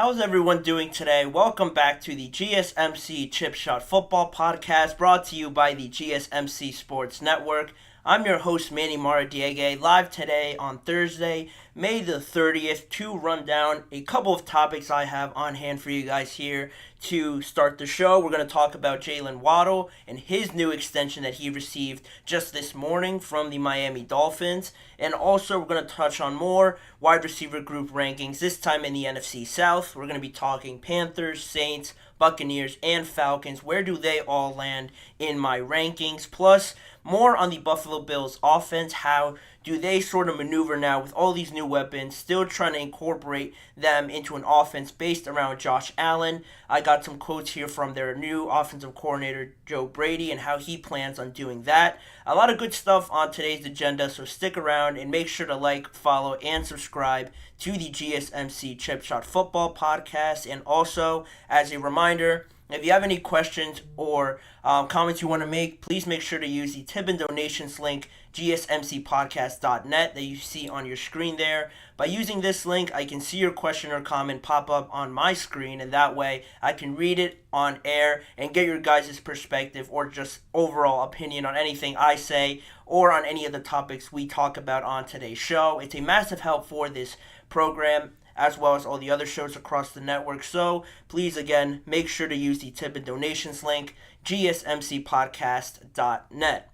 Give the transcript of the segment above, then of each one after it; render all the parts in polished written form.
How's everyone doing today? Welcome back to the GSMC Chip Shot Football Podcast, brought to you by the GSMC Sports Network. I'm your host, Manny Maradiege, live today on Thursday, May the 30th, to run down a couple of topics I have on hand for you guys here to start the show. We're going to talk about Jaylen Waddle and his new extension that he received just this morning from the Miami Dolphins. And also, we're going to touch on more wide receiver group rankings, this time in the NFC South. We're going to be talking Panthers, Saints, Buccaneers, and Falcons. Where do they all land in my rankings? Plus, more on the Buffalo Bills offense. How do they sort of maneuver now with all these new weapons, still trying to incorporate them into an offense based around Josh Allen? I got some quotes here from their new offensive coordinator, Joe Brady, and how he plans on doing that. A lot of good stuff on today's agenda, so stick around and make sure to like, follow, and subscribe to the GSMC Chip Shot Football Podcast. And also, as a reminder, if you have any questions or comments you want to make, please make sure to use the tip and donations link, gsmcpodcast.net, that you see on your screen there. By using this link, I can see your question or comment pop up on my screen, and that way I can read it on air and get your guys' perspective or just overall opinion on anything I say or on any of the topics we talk about on today's show. It's a massive help for this program, as well as all the other shows across the network. So please, again, make sure to use the tip and donations link, gsmcpodcast.net.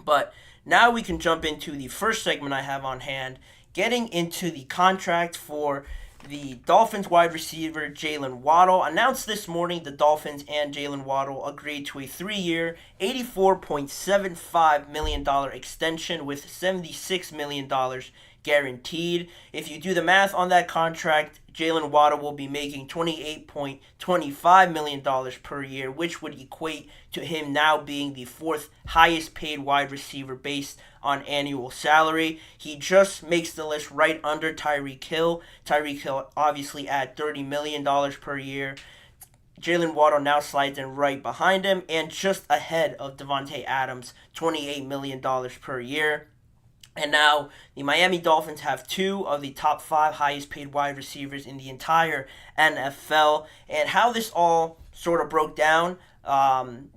But now we can jump into the first segment I have on hand, getting into the contract for the Dolphins wide receiver Jaylen Waddle. Announced this morning, the Dolphins and Jaylen Waddle agreed to a 3-year, $84.75 million extension with $76 million guaranteed. If you do the math on that contract, Jaylen Waddle will be making $28.25 million per year, which would equate to him now being the fourth highest paid wide receiver based on annual salary. He just makes the list right under Tyreek Hill. Tyreek Hill obviously at $30 million per year. Jaylen Waddle now slides in right behind him and just ahead of Devontae Adams, $28 million per year. And now the Miami Dolphins have two of the top 5 highest paid wide receivers in the entire NFL. And how this all sort of broke down,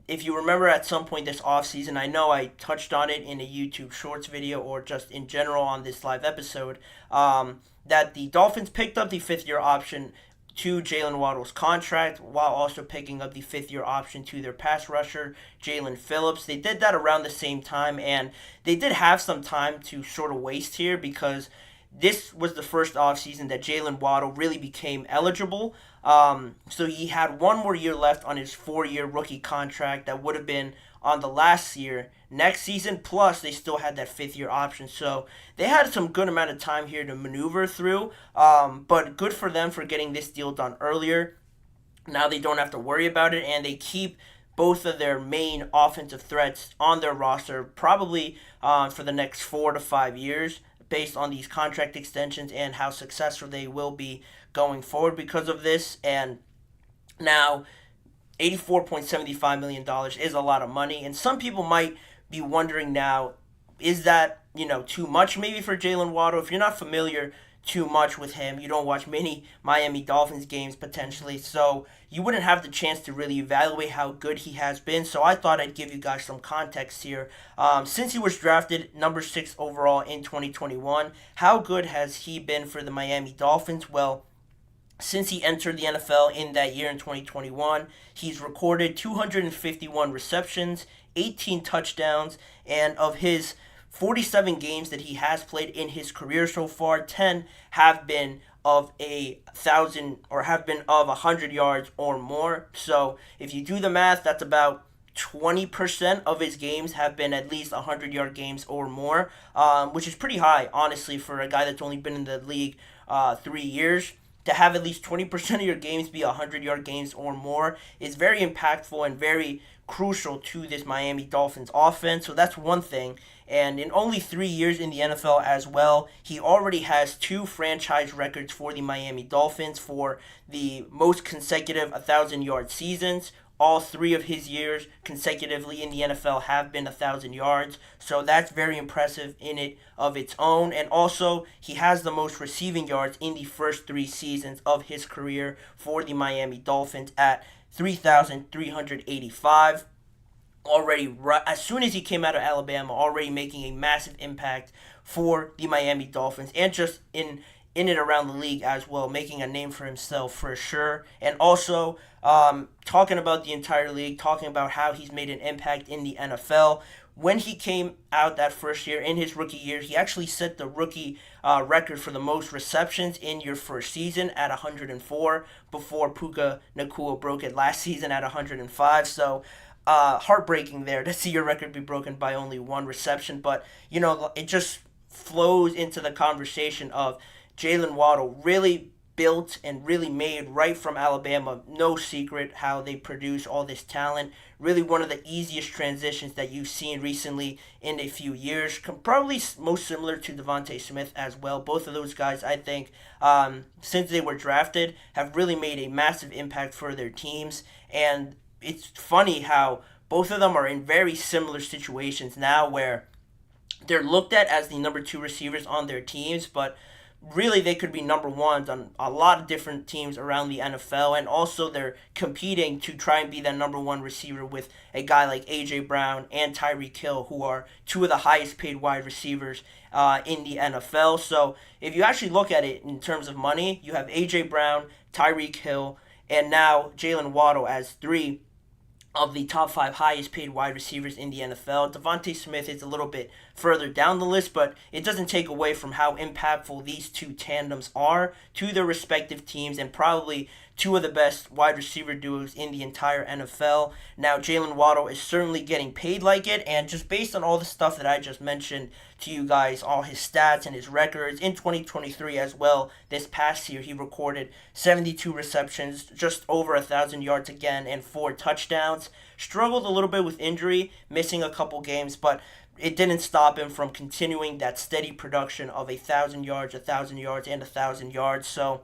if you remember at some point this offseason, I know I touched on it in a YouTube Shorts video or just in general on this live episode, that the Dolphins picked up the 5th-year option to Jaylen Waddle's contract while also picking up the 5th-year option to their pass rusher, Jalen Phillips. They did that around the same time, and they did have some time to sort of waste here because this was the first offseason that Jaylen Waddle really became eligible. So he had one more year left on his 4-year rookie contract that would have been on the last year next season, plus they still had that 5th-year option. So they had some good amount of time here to maneuver through, but good for them for getting this deal done earlier. Now they don't have to worry about it, and they keep both of their main offensive threats on their roster probably for the next 4 to 5 years based on these contract extensions and how successful they will be going forward because of this. And now $84.75 million is a lot of money, and some people might be wondering now, is that, too much maybe for Jaylen Waddle? If you're not familiar too much with him, you don't watch many Miami Dolphins games potentially, so you wouldn't have the chance to really evaluate how good he has been. So I thought I'd give you guys some context here. Since he was drafted number 6 overall in 2021, how good has he been for the Miami Dolphins? Well, since he entered the NFL in that year in 2021, he's recorded 251 receptions, 18 touchdowns, and of his 47 games that he has played in his career so far, 10 have been of 100 yards or more. So if you do the math, that's about 20% of his games have been at least 100-yard games or more, which is pretty high, honestly, for a guy that's only been in the league 3 years. To have at least 20% of your games be 100-yard games or more is very impactful and very crucial to this Miami Dolphins offense. So that's one thing. And in only 3 years in the NFL as well, he already has 2 franchise records for the Miami Dolphins for the most consecutive 1,000-yard seasons. All 3 of his years consecutively in the NFL have been 1,000 yards. So that's very impressive in it of its own. And also, he has the most receiving yards in the first 3 seasons of his career for the Miami Dolphins at 3,385. Already, as soon as he came out of Alabama, already making a massive impact for the Miami Dolphins and just in and around the league as well, making a name for himself for sure. And also, talking about the entire league, talking about how he's made an impact in the NFL. When he came out that first year, in his rookie year, he actually set the rookie record for the most receptions in your first season at 104 before Puka Nacua broke it last season at 105. So, heartbreaking there to see your record be broken by only 1 reception. But, it just flows into the conversation of Jaylen Waddle really built and really made right from Alabama. No secret how they produce all this talent. Really one of the easiest transitions that you've seen recently in a few years. Probably most similar to Devontae Smith as well. Both of those guys, I think, since they were drafted, have really made a massive impact for their teams. And it's funny how both of them are in very similar situations now where they're looked at as the number 2 receivers on their teams, but really they could be number 1s on a lot of different teams around the NFL, and also they're competing to try and be that number 1 receiver with a guy like A.J. Brown and Tyreek Hill, who are 2 of the highest paid wide receivers in the NFL. So if you actually look at it in terms of money, you have A.J. Brown, Tyreek Hill, and now Jaylen Waddle as 3 of the top 5 highest paid wide receivers in the NFL. Devontae Smith is a little bit further down the list, but it doesn't take away from how impactful these 2 tandems are to their respective teams, and probably 2 of the best wide receiver duos in the entire NFL. Now, Jaylen Waddle is certainly getting paid like it, and just based on all the stuff that I just mentioned to you guys, all his stats and his records in 2023 as well, this past year he recorded 72 receptions, just over 1,000 yards again, and 4 touchdowns. Struggled a little bit with injury, missing a couple games, but it didn't stop him from continuing that steady production of 1,000 yards, 1,000 yards, and 1,000 yards. So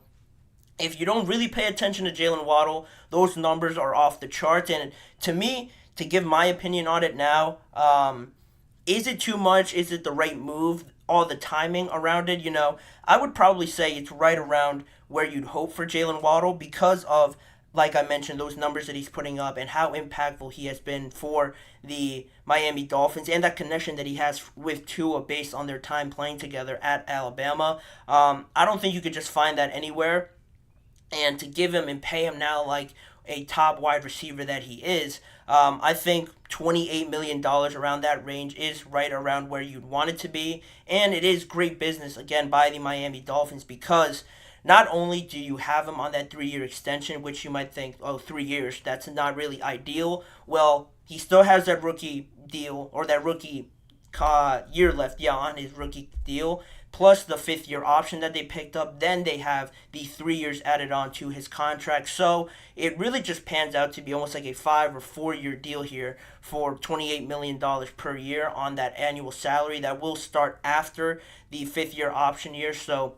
if you don't really pay attention to Jaylen Waddle, those numbers are off the charts. And to me, to give my opinion on it now, is it too much? Is it the right move? All the timing around it, I would probably say it's right around where you'd hope for Jaylen Waddle because of, like I mentioned, those numbers that he's putting up and how impactful he has been for the Miami Dolphins and that connection that he has with Tua based on their time playing together at Alabama. I don't think you could just find that anywhere. And to give him and pay him now like a top wide receiver that he is, I think $28 million around that range is right around where you'd want it to be. And it is great business, again, by the Miami Dolphins because not only do you have him on that 3-year extension, which you might think, 3 years, that's not really ideal. Well, he still has that rookie deal or that rookie year left, on his rookie deal, plus the 5th-year option that they picked up. Then they have the 3 years added on to his contract. So it really just pans out to be almost like a 5 or 4-year deal here for $28 million per year on that annual salary that will start after the 5th-year option year. So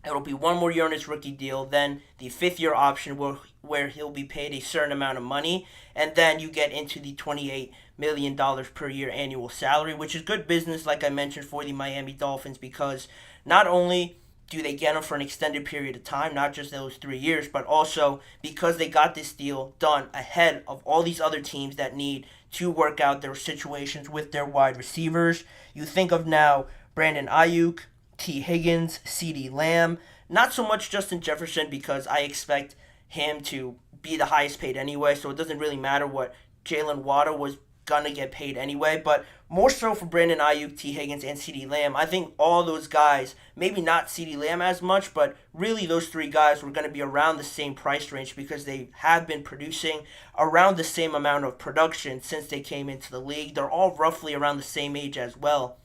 it'll be 1 more year on his rookie deal, then the 5th-year option where he'll be paid a certain amount of money, and then you get into the $28 million per year annual salary, which is good business, like I mentioned, for the Miami Dolphins because not only do they get him for an extended period of time, not just those 3 years, but also because they got this deal done ahead of all these other teams that need to work out their situations with their wide receivers. You think of now Brandon Ayuk, T. Higgins, CeeDee Lamb, not so much Justin Jefferson because I expect him to be the highest paid anyway, so it doesn't really matter what Jaylen Waddle was gonna get paid anyway, but more so for Brandon Ayuk, T. Higgins, and CeeDee Lamb. I think all those guys, maybe not CeeDee Lamb as much, but really those 3 guys were going to be around the same price range because they have been producing around the same amount of production since they came into the league. They're all roughly around the same age as well.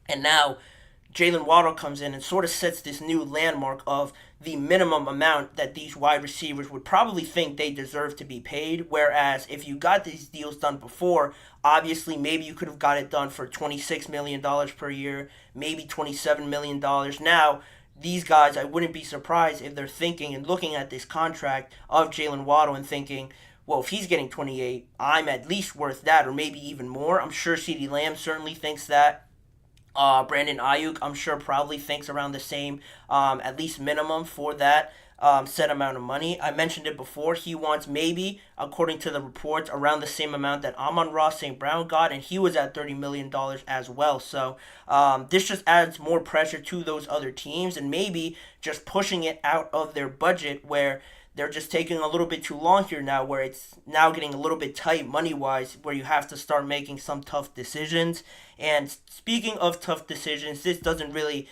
And now Jaylen Waddle comes in and sort of sets this new landmark of the minimum amount that these wide receivers would probably think they deserve to be paid. Whereas if you got these deals done before, obviously maybe you could have got it done for $26 million per year, maybe $27 million. Now, these guys, I wouldn't be surprised if they're thinking and looking at this contract of Jaylen Waddle and thinking, well, if he's getting 28, I'm at least worth that, or maybe even more. I'm sure CeeDee Lamb certainly thinks that. Brandon Ayuk, I'm sure, probably thinks around the same, at least minimum for that set amount of money. I mentioned it before. He wants maybe, according to the reports, around the same amount that Amon-Ra St. Brown got, and he was at $30 million as well. So this just adds more pressure to those other teams, and maybe just pushing it out of their budget where they're just taking a little bit too long here now, where it's now getting a little bit tight money-wise, where you have to start making some tough decisions. And speaking of tough decisions, this doesn't really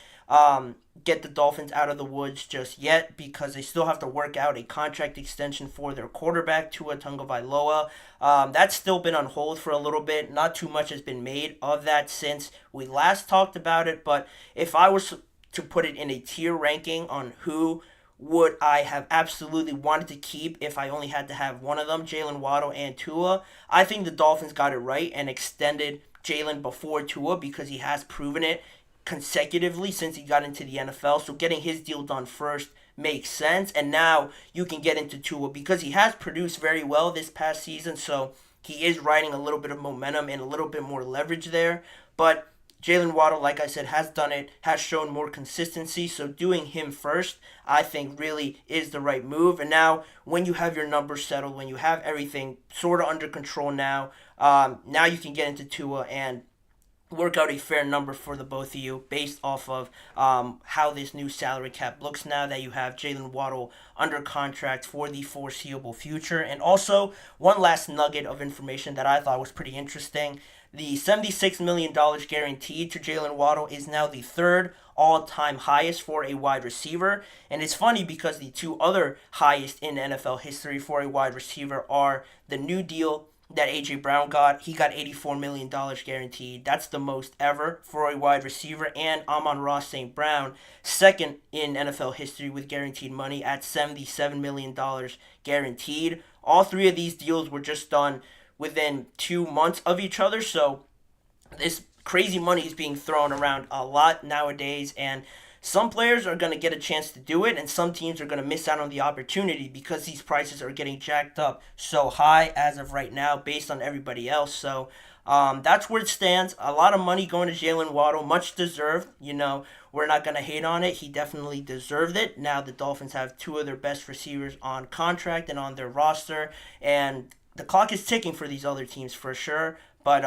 get the Dolphins out of the woods just yet, because they still have to work out a contract extension for their quarterback, Tua Tagovailoa. That's still been on hold for a little bit. Not too much has been made of that since we last talked about it, but if I was to put it in a tier ranking on who would I have absolutely wanted to keep if I only had to have one of them, Jaylen Waddle and Tua, I think the Dolphins got it right and extended Jaylen before Tua, because he has proven it consecutively since he got into the NFL. So getting his deal done first makes sense. And now you can get into Tua because he has produced very well this past season. So he is riding a little bit of momentum and a little bit more leverage there. But Jaylen Waddle, like I said, has done it, has shown more consistency. So doing him first, I think, really is the right move. And now when you have your numbers settled, when you have everything sort of under control now, now you can get into Tua and work out a fair number for the both of you based off of how this new salary cap looks now that you have Jaylen Waddle under contract for the foreseeable future. And also, one last nugget of information that I thought was pretty interesting. The $76 million guaranteed to Jaylen Waddle is now the third all-time highest for a wide receiver. And it's funny because the two other highest in NFL history for a wide receiver are the new deal that A.J. Brown got. He got $84 million guaranteed. That's the most ever for a wide receiver. And Amon-Ra St. Brown, second in NFL history with guaranteed money at $77 million guaranteed. All three of these deals were just done within 2 months of each other. So this crazy money is being thrown around a lot nowadays, and some players are going to get a chance to do it, and some teams are going to miss out on the opportunity because these prices are getting jacked up so high as of right now based on everybody else. So that's where it stands. A lot of money going to Jaylen Waddle, much deserved. You know, we're not going to hate on it. He definitely deserved it. Now the Dolphins have two of their best receivers on contract and on their roster, and the clock is ticking for these other teams for sure. But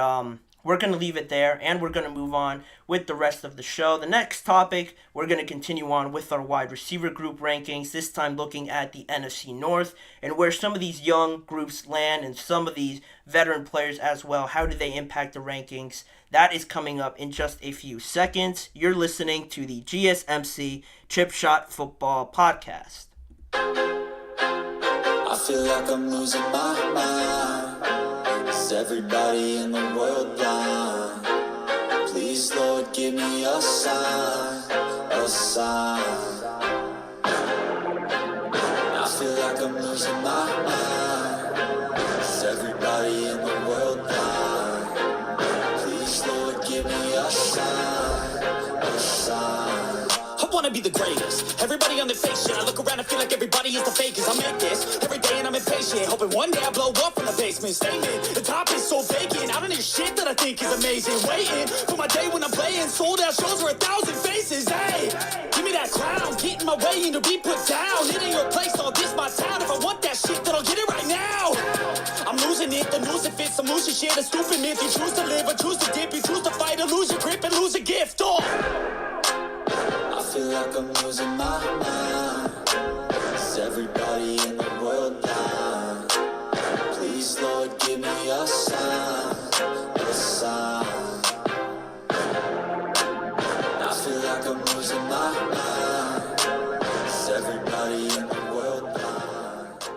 we're going to leave it there, and we're going to move on with the rest of the show. The next topic, we're going to continue on with our wide receiver group rankings, this time looking at the NFC North and where some of these young groups land and some of these veteran players as well. How do they impact the rankings? That is coming up in just a few seconds. You're listening to the GSMC Chip Shot Football Podcast. I feel like I'm losing my mind. Is everybody in the world blind? Please, Lord, give me a sign, a sign. I feel like I'm losing my mind. Is everybody in the world blind? Please, Lord, give me a sign, a sign. I wanna be the greatest. Everybody on their face shit. I look around and feel like everybody is the fakest. I make this every day and I'm impatient. Hoping one day I blow up from the basement. Statement, the top is so vacant. I don't hear shit that I think is amazing. Waiting for my day when I'm playing. Sold out shows for 1,000 faces. Hey, give me that crown. Get in my way and to be put down. It ain't your place, all this my town. If I want that shit, then I'll get it right now. I'm losing it, the news it fits. I'm losing shit, a stupid myth. You choose to live or choose to dip. You choose to fight or lose your grip and lose a gift. Oh, I feel like I'm losing my mind. Is everybody in the world blind? Please, Lord, give me a sign, a sign. I feel like I'm losing my mind. Is everybody in the world blind?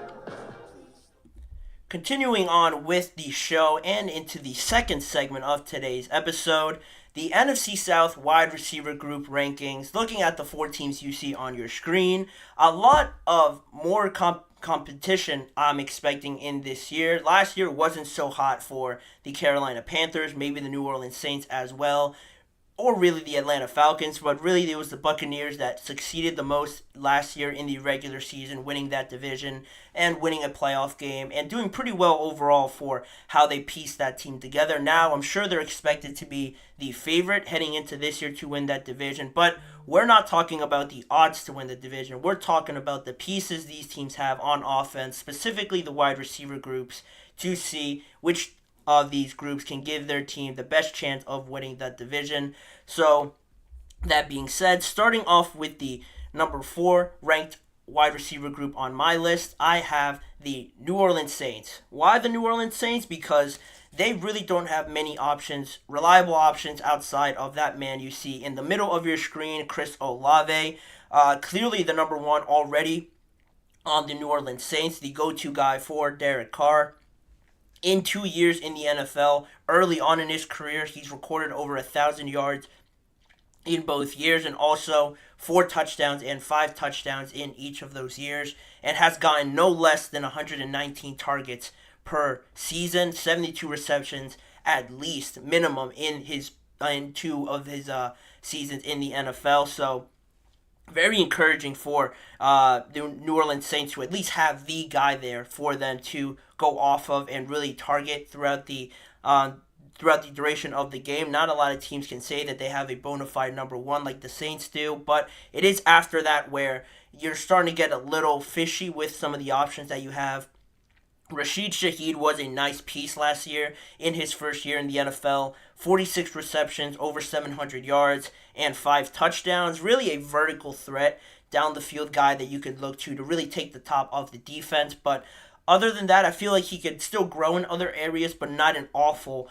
Continuing on with the show and into the second segment of today's episode, the NFC South wide receiver group rankings, looking at the four teams you see on your screen. A lot of more competition I'm expecting in this year. Last year wasn't so hot for the Carolina Panthers, maybe the New Orleans Saints as well. or really the Atlanta Falcons, but really it was the Buccaneers that succeeded the most last year in the regular season, winning that division and winning a playoff game and doing pretty well overall for how they pieced that team together. Now, I'm sure they're expected to be the favorite heading into this year to win that division, but we're not talking about the odds to win the division. We're talking about the pieces these teams have on offense, specifically the wide receiver groups, to see which of these groups can give their team the best chance of winning that division. So, that being said, starting off with the number 4 ranked wide receiver group on my list, I have the New Orleans Saints. Why the New Orleans Saints? Because they really don't have many options, reliable options outside of that man you see in the middle of your screen, Chris Olave. Clearly the number 1 already on the New Orleans Saints, the go-to guy for Derek Carr. In 2 years in the NFL, early on in his career, he's recorded over 1,000 yards in both years, and also 4 touchdowns and 5 touchdowns in each of those years, and has gotten no less than 119 targets per season, 72 receptions at least minimum in 2 of his seasons in the NFL. So very encouraging for the New Orleans Saints to at least have the guy there for them to go off of and really target throughout the duration of the game. Not a lot of teams can say that they have a bona fide number 1 like the Saints do, but it is after that where you're starting to get a little fishy with some of the options that you have. Rashid Shaheed was a nice piece last year in his first year in the NFL. 46 receptions, over 700 yards, and 5 touchdowns. Really a vertical threat down the field guy that you could look to really take the top of the defense. But other than that, I feel like he could still grow in other areas, but not an awful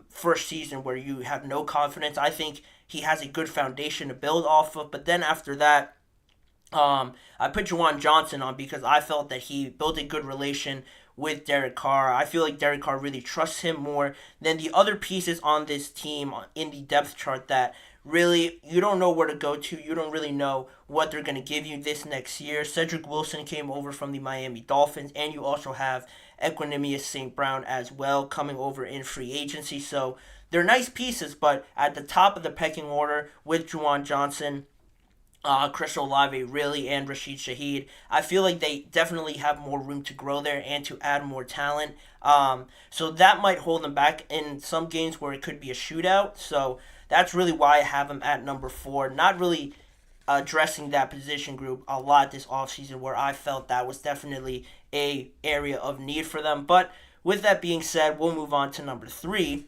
first season where you have no confidence. I think he has a good foundation to build off of. But then after that, I put Juwan Johnson on because I felt that he built a good relation with Derek Carr. I feel like Derek Carr really trusts him more than the other pieces on this team in the depth chart that really you don't know where to go to. You don't really know what they're going to give you this next year. Cedric Wilson came over from the Miami Dolphins, and you also have Equanimous St. Brown as well coming over in free agency. So they're nice pieces, but at the top of the pecking order with Juwan Johnson, Chris Olave really, and Rashid Shaheed, I feel like they definitely have more room to grow there and to add more talent. So that might hold them back in some games where it could be a shootout. So that's really why I have them at number 4. Not really addressing that position group a lot this offseason, where I felt that was definitely a area of need for them. But with that being said, we'll move on to number 3.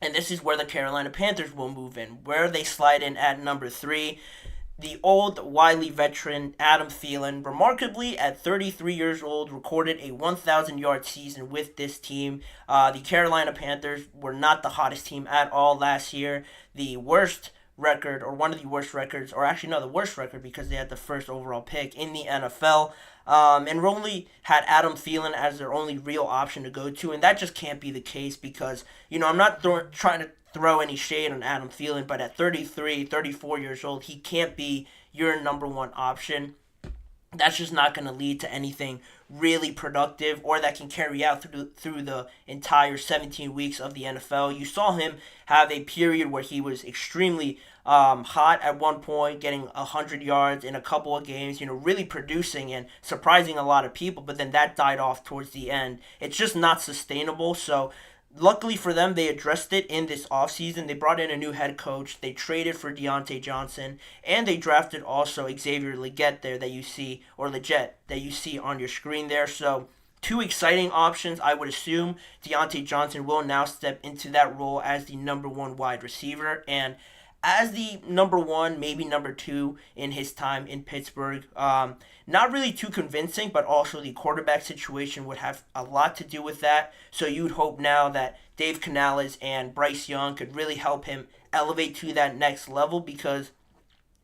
And this is where the Carolina Panthers will move in, where they slide in at number 3. The old, wily veteran Adam Thielen, remarkably at 33 years old, recorded a 1,000-yard season with this team. The Carolina Panthers were not the hottest team at all last year. The worst record, or one of the worst records, or actually no, the worst record because they had the first overall pick in the NFL. And only had Adam Thielen as their only real option to go to, and that just can't be the case because, I'm not trying to throw any shade on Adam Thielen, but at 33, 34 years old, he can't be your number 1 option. That's just not going to lead to anything really productive or that can carry out through the entire 17 weeks of the NFL. You saw him have a period where he was extremely hot at one point, getting 100 yards in a couple of games, really producing and surprising a lot of people, but then that died off towards the end. It's just not sustainable, so luckily for them, they addressed it in this offseason. They brought in a new head coach. They traded for Deontay Johnson. And they drafted also Xavier Legette there that you see, or Legette, that you see on your screen there. So 2 exciting options. I would assume Deontay Johnson will now step into that role as the number 1 wide receiver. And as the number 1, maybe number 2 in his time in Pittsburgh. Not really too convincing, but also the quarterback situation would have a lot to do with that. So you'd hope now that Dave Canales and Bryce Young could really help him elevate to that next level because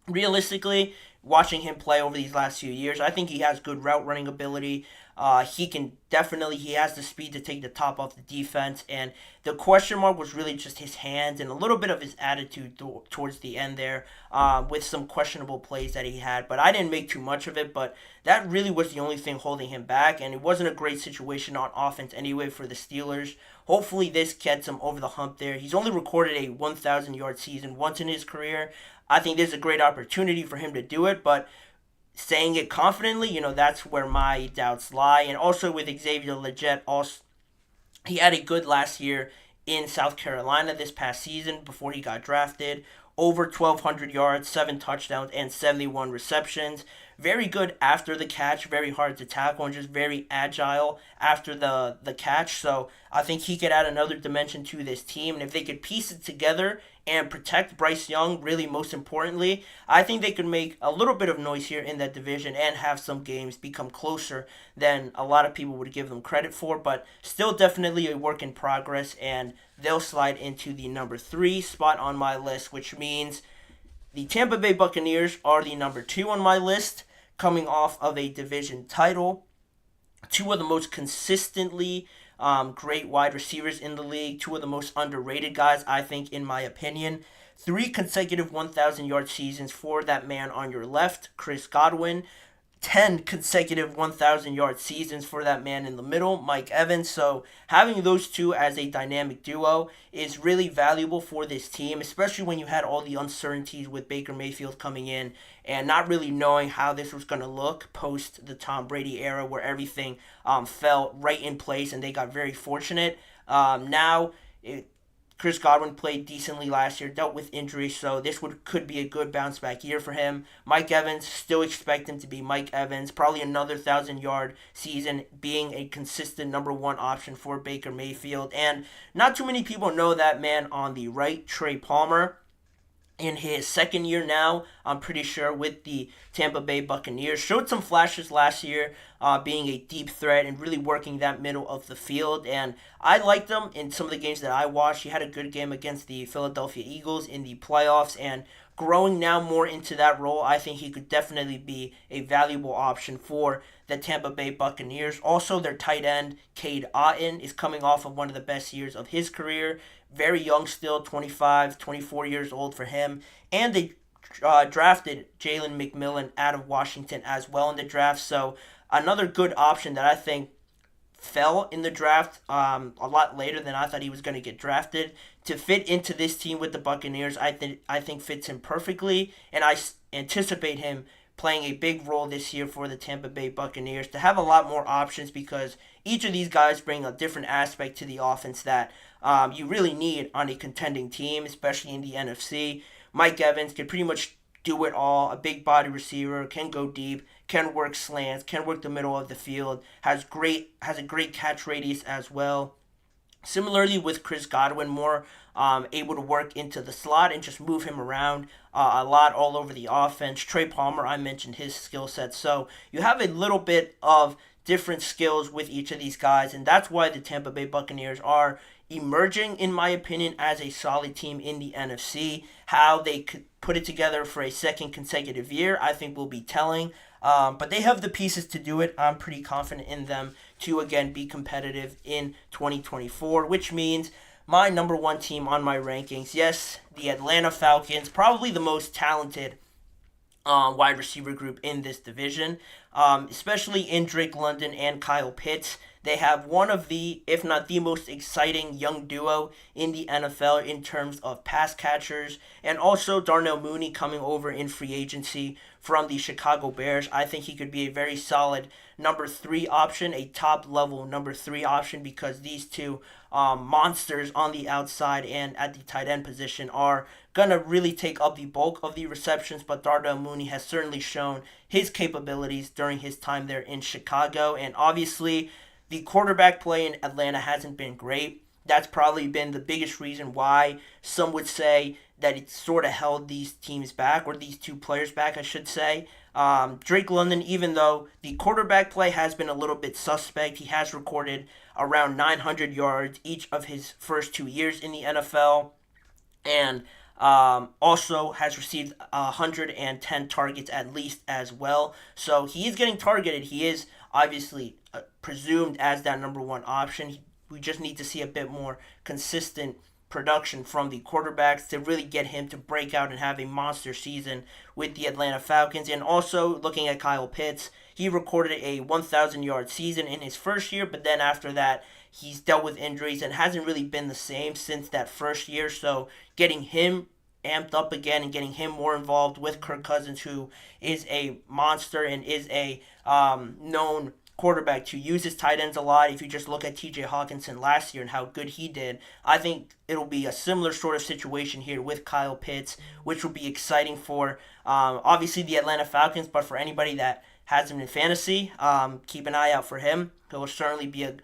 realistically, watching him play over these last few years. I think he has good route running ability. He has the speed to take the top off the defense. And the question mark was really just his hands and a little bit of his attitude towards the end there, with some questionable plays that he had. But I didn't make too much of it, but that really was the only thing holding him back. And it wasn't a great situation on offense anyway for the Steelers. Hopefully this gets him over the hump there. He's only recorded a 1,000-yard season once in his career. I think there's a great opportunity for him to do it, but saying it confidently, that's where my doubts lie. And also with Xavier Legette, he had a good last year in South Carolina this past season before he got drafted. Over 1,200 yards, 7 touchdowns, and 71 receptions. Very good after the catch, very hard to tackle, and just very agile after the catch. So I think he could add another dimension to this team. And if they could piece it together and protect Bryce Young, really most importantly, I think they could make a little bit of noise here in that division and have some games become closer than a lot of people would give them credit for. But still definitely a work in progress, and they'll slide into the number 3 spot on my list, which means the Tampa Bay Buccaneers are the number 2 on my list, coming off of a division title. 2 of the most consistently great wide receivers in the league. 2 of the most underrated guys, I think, in my opinion. 3 consecutive 1,000-yard seasons for that man on your left, Chris Godwin. 10 consecutive 1,000-yard seasons for that man in the middle, Mike Evans. So having those 2 as a dynamic duo is really valuable for this team, especially when you had all the uncertainties with Baker Mayfield coming in and not really knowing how this was going to look post the Tom Brady era, where everything fell right in place and they got very fortunate. Chris Godwin played decently last year, dealt with injuries, so this could be a good bounce back year for him. Mike Evans, still expect him to be Mike Evans. Probably another 1,000-yard season, being a consistent number 1 option for Baker Mayfield. And not too many people know that man on the right, Trey Palmer. In his second year now, I'm pretty sure, with the Tampa Bay Buccaneers. Showed some flashes last year, being a deep threat and really working that middle of the field. And I liked him in some of the games that I watched. He had a good game against the Philadelphia Eagles in the playoffs, and growing now more into that role, I think he could definitely be a valuable option for the Tampa Bay Buccaneers. Also, their tight end, Cade Otton, is coming off of one of the best years of his career. Very young still, 25, 24 years old for him. And they drafted Jalen McMillan out of Washington as well in the draft. So another good option that I think fell in the draft a lot later than I thought he was going to get drafted. To fit into this team with the Buccaneers, I think fits him perfectly. And I anticipate him playing a big role this year for the Tampa Bay Buccaneers, to have a lot more options, because each of these guys bring a different aspect to the offense that you really need on a contending team, especially in the NFC. Mike Evans can pretty much do it all. A big body receiver, can go deep, can work slants, can work the middle of the field, has a great catch radius as well. Similarly with Chris Godwin, more able to work into the slot and just move him around a lot all over the offense. Trey Palmer, I mentioned his skill set. So you have a little bit of different skills with each of these guys, and that's why the Tampa Bay Buccaneers are emerging, in my opinion, as a solid team in the NFC. How they could put it together for a second consecutive year, I think, will be telling. But they have the pieces to do it. I'm pretty confident in them to, again, be competitive in 2024, which means my number 1 team on my rankings, yes, the Atlanta Falcons, probably the most talented wide receiver group in this division, especially in Drake London and Kyle Pitts. They have one of the, if not the most exciting young duo in the NFL in terms of pass catchers. And also Darnell Mooney coming over in free agency from the Chicago Bears. I think he could be a very solid number 3 option, a top-level number 3 option, because these two monsters on the outside and at the tight end position are going to really take up the bulk of the receptions. But Darnell Mooney has certainly shown his capabilities during his time there in Chicago. And obviously, the quarterback play in Atlanta hasn't been great. That's probably been the biggest reason why some would say that it sort of held these teams back, or these 2 players back, I should say. Drake London, even though the quarterback play has been a little bit suspect, he has recorded around 900 yards each of his first 2 years in the NFL. And Also has received 110 targets at least as well. So he is getting targeted. He is obviously presumed as that number one option. We just need to see a bit more consistent production from the quarterbacks to really get him to break out and have a monster season with the Atlanta Falcons. And also looking at Kyle Pitts, he recorded a 1,000-yard season in his first year, but then after that, he's dealt with injuries and hasn't really been the same since that first year. So getting him amped up again and getting him more involved with Kirk Cousins, who is a monster and is a known quarterback to use his tight ends a lot. If you just look at TJ Hawkinson last year and how good he did, I think it'll be a similar sort of situation here with Kyle Pitts, which will be exciting for obviously the Atlanta Falcons, but for anybody that has him in fantasy, keep an eye out for him. He'll certainly be a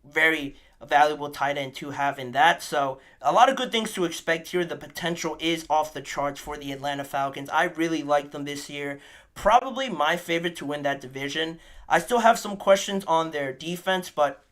very valuable tight end to have in that. So a lot of good things to expect here. The potential is off the charts for the Atlanta Falcons. I really like them this year. Probably my favorite to win that division. I still have some questions on their defense, but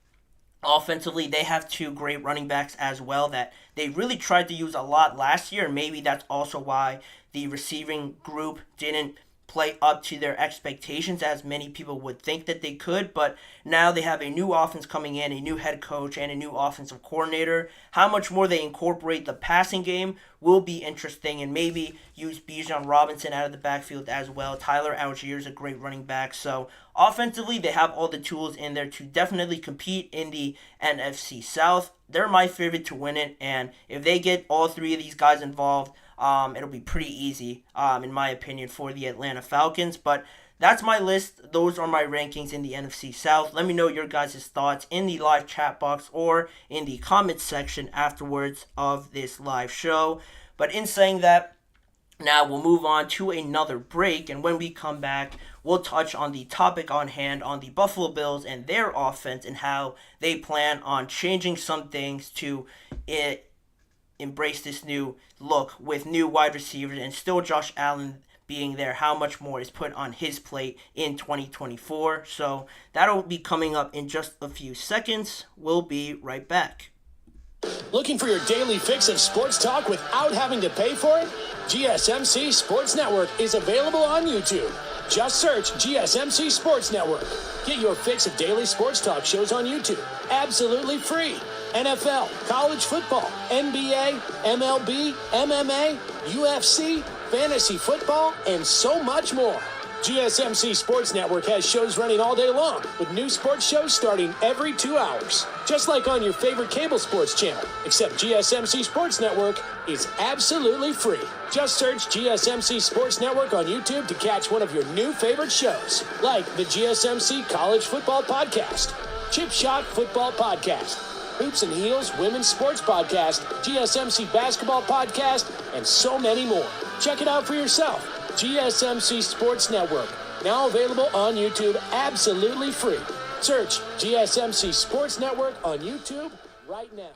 offensively, they have two great running backs as well that they really tried to use a lot last year. And maybe that's also why the receiving group didn't play up to their expectations as many people would think that they could, but now they have a new offense coming in, a new head coach, and a new offensive coordinator. How much more they incorporate the passing game will be interesting, and maybe use Bijan Robinson out of the backfield as well. Tyler Algier is a great running back, so offensively they have all the tools in there to definitely compete in the NFC South. They're my favorite to win it, and if they get all three of these guys involved, it'll be pretty easy, in my opinion, for the Atlanta Falcons. But that's my list. Those are my rankings in the NFC South. Let me know your guys' thoughts in the live chat box or in the comments section afterwards of this live show. But in saying that, now we'll move on to another break. And when we come back, we'll touch on the topic on hand on the Buffalo Bills and their offense and how they plan on changing some things to embrace this new look with new wide receivers and still Josh Allen being there. How much more is put on his plate in 2024? So that'll be coming up in just a few seconds. We'll be right back. Looking for your daily fix of sports talk without having to pay for it? GSMC Sports Network is available on YouTube. Just search GSMC Sports Network. Get your fix of daily sports talk shows on YouTube, absolutely free. NFL, college football, NBA, MLB, MMA, UFC, fantasy football, and so much more. GSMC Sports Network has shows running all day long, with new sports shows starting every 2 hours. Just like on your favorite cable sports channel, except GSMC Sports Network is absolutely free. Just search GSMC Sports Network on YouTube to catch one of your new favorite shows, like the GSMC College Football Podcast, Chip Shot Football Podcast, Hoops and Heels Women's Sports Podcast, GSMC Basketball Podcast, and so many more. Check it out for yourself. GSMC Sports Network, now available on YouTube absolutely free. Search GSMC Sports Network on YouTube right now.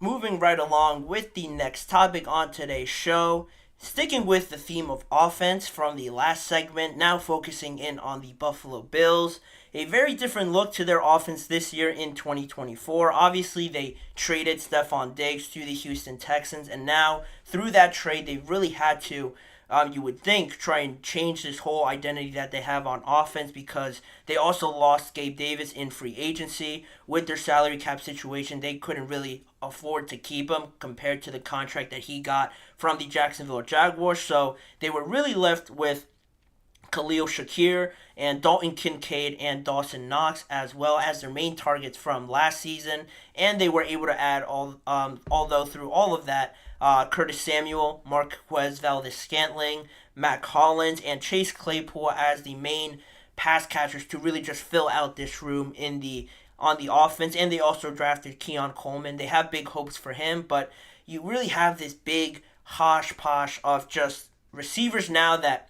Moving right along with the next topic on today's show, sticking with the theme of offense from the last segment, now focusing in on the Buffalo Bills. A very different look to their offense this year in 2024. Obviously, they traded Stephon Diggs to the Houston Texans, and now through that trade, they really had to, you would think, try and change this whole identity that they have on offense, because they also lost Gabe Davis in free agency. With their salary cap situation, they couldn't really afford to keep him compared to the contract that he got from the Jacksonville Jaguars. So they were really left with Khalil Shakir and Dalton Kincaid and Dawson Knox as well as their main targets from last season, and they were able to add although through all of that, Curtis Samuel, Marquez Valdes-Scantling, Matt Collins, and Chase Claypool as the main pass catchers to really just fill out this room on the offense. And they also drafted Keon Coleman. They have big hopes for him, but you really have this big hodgepodge of just receivers now that,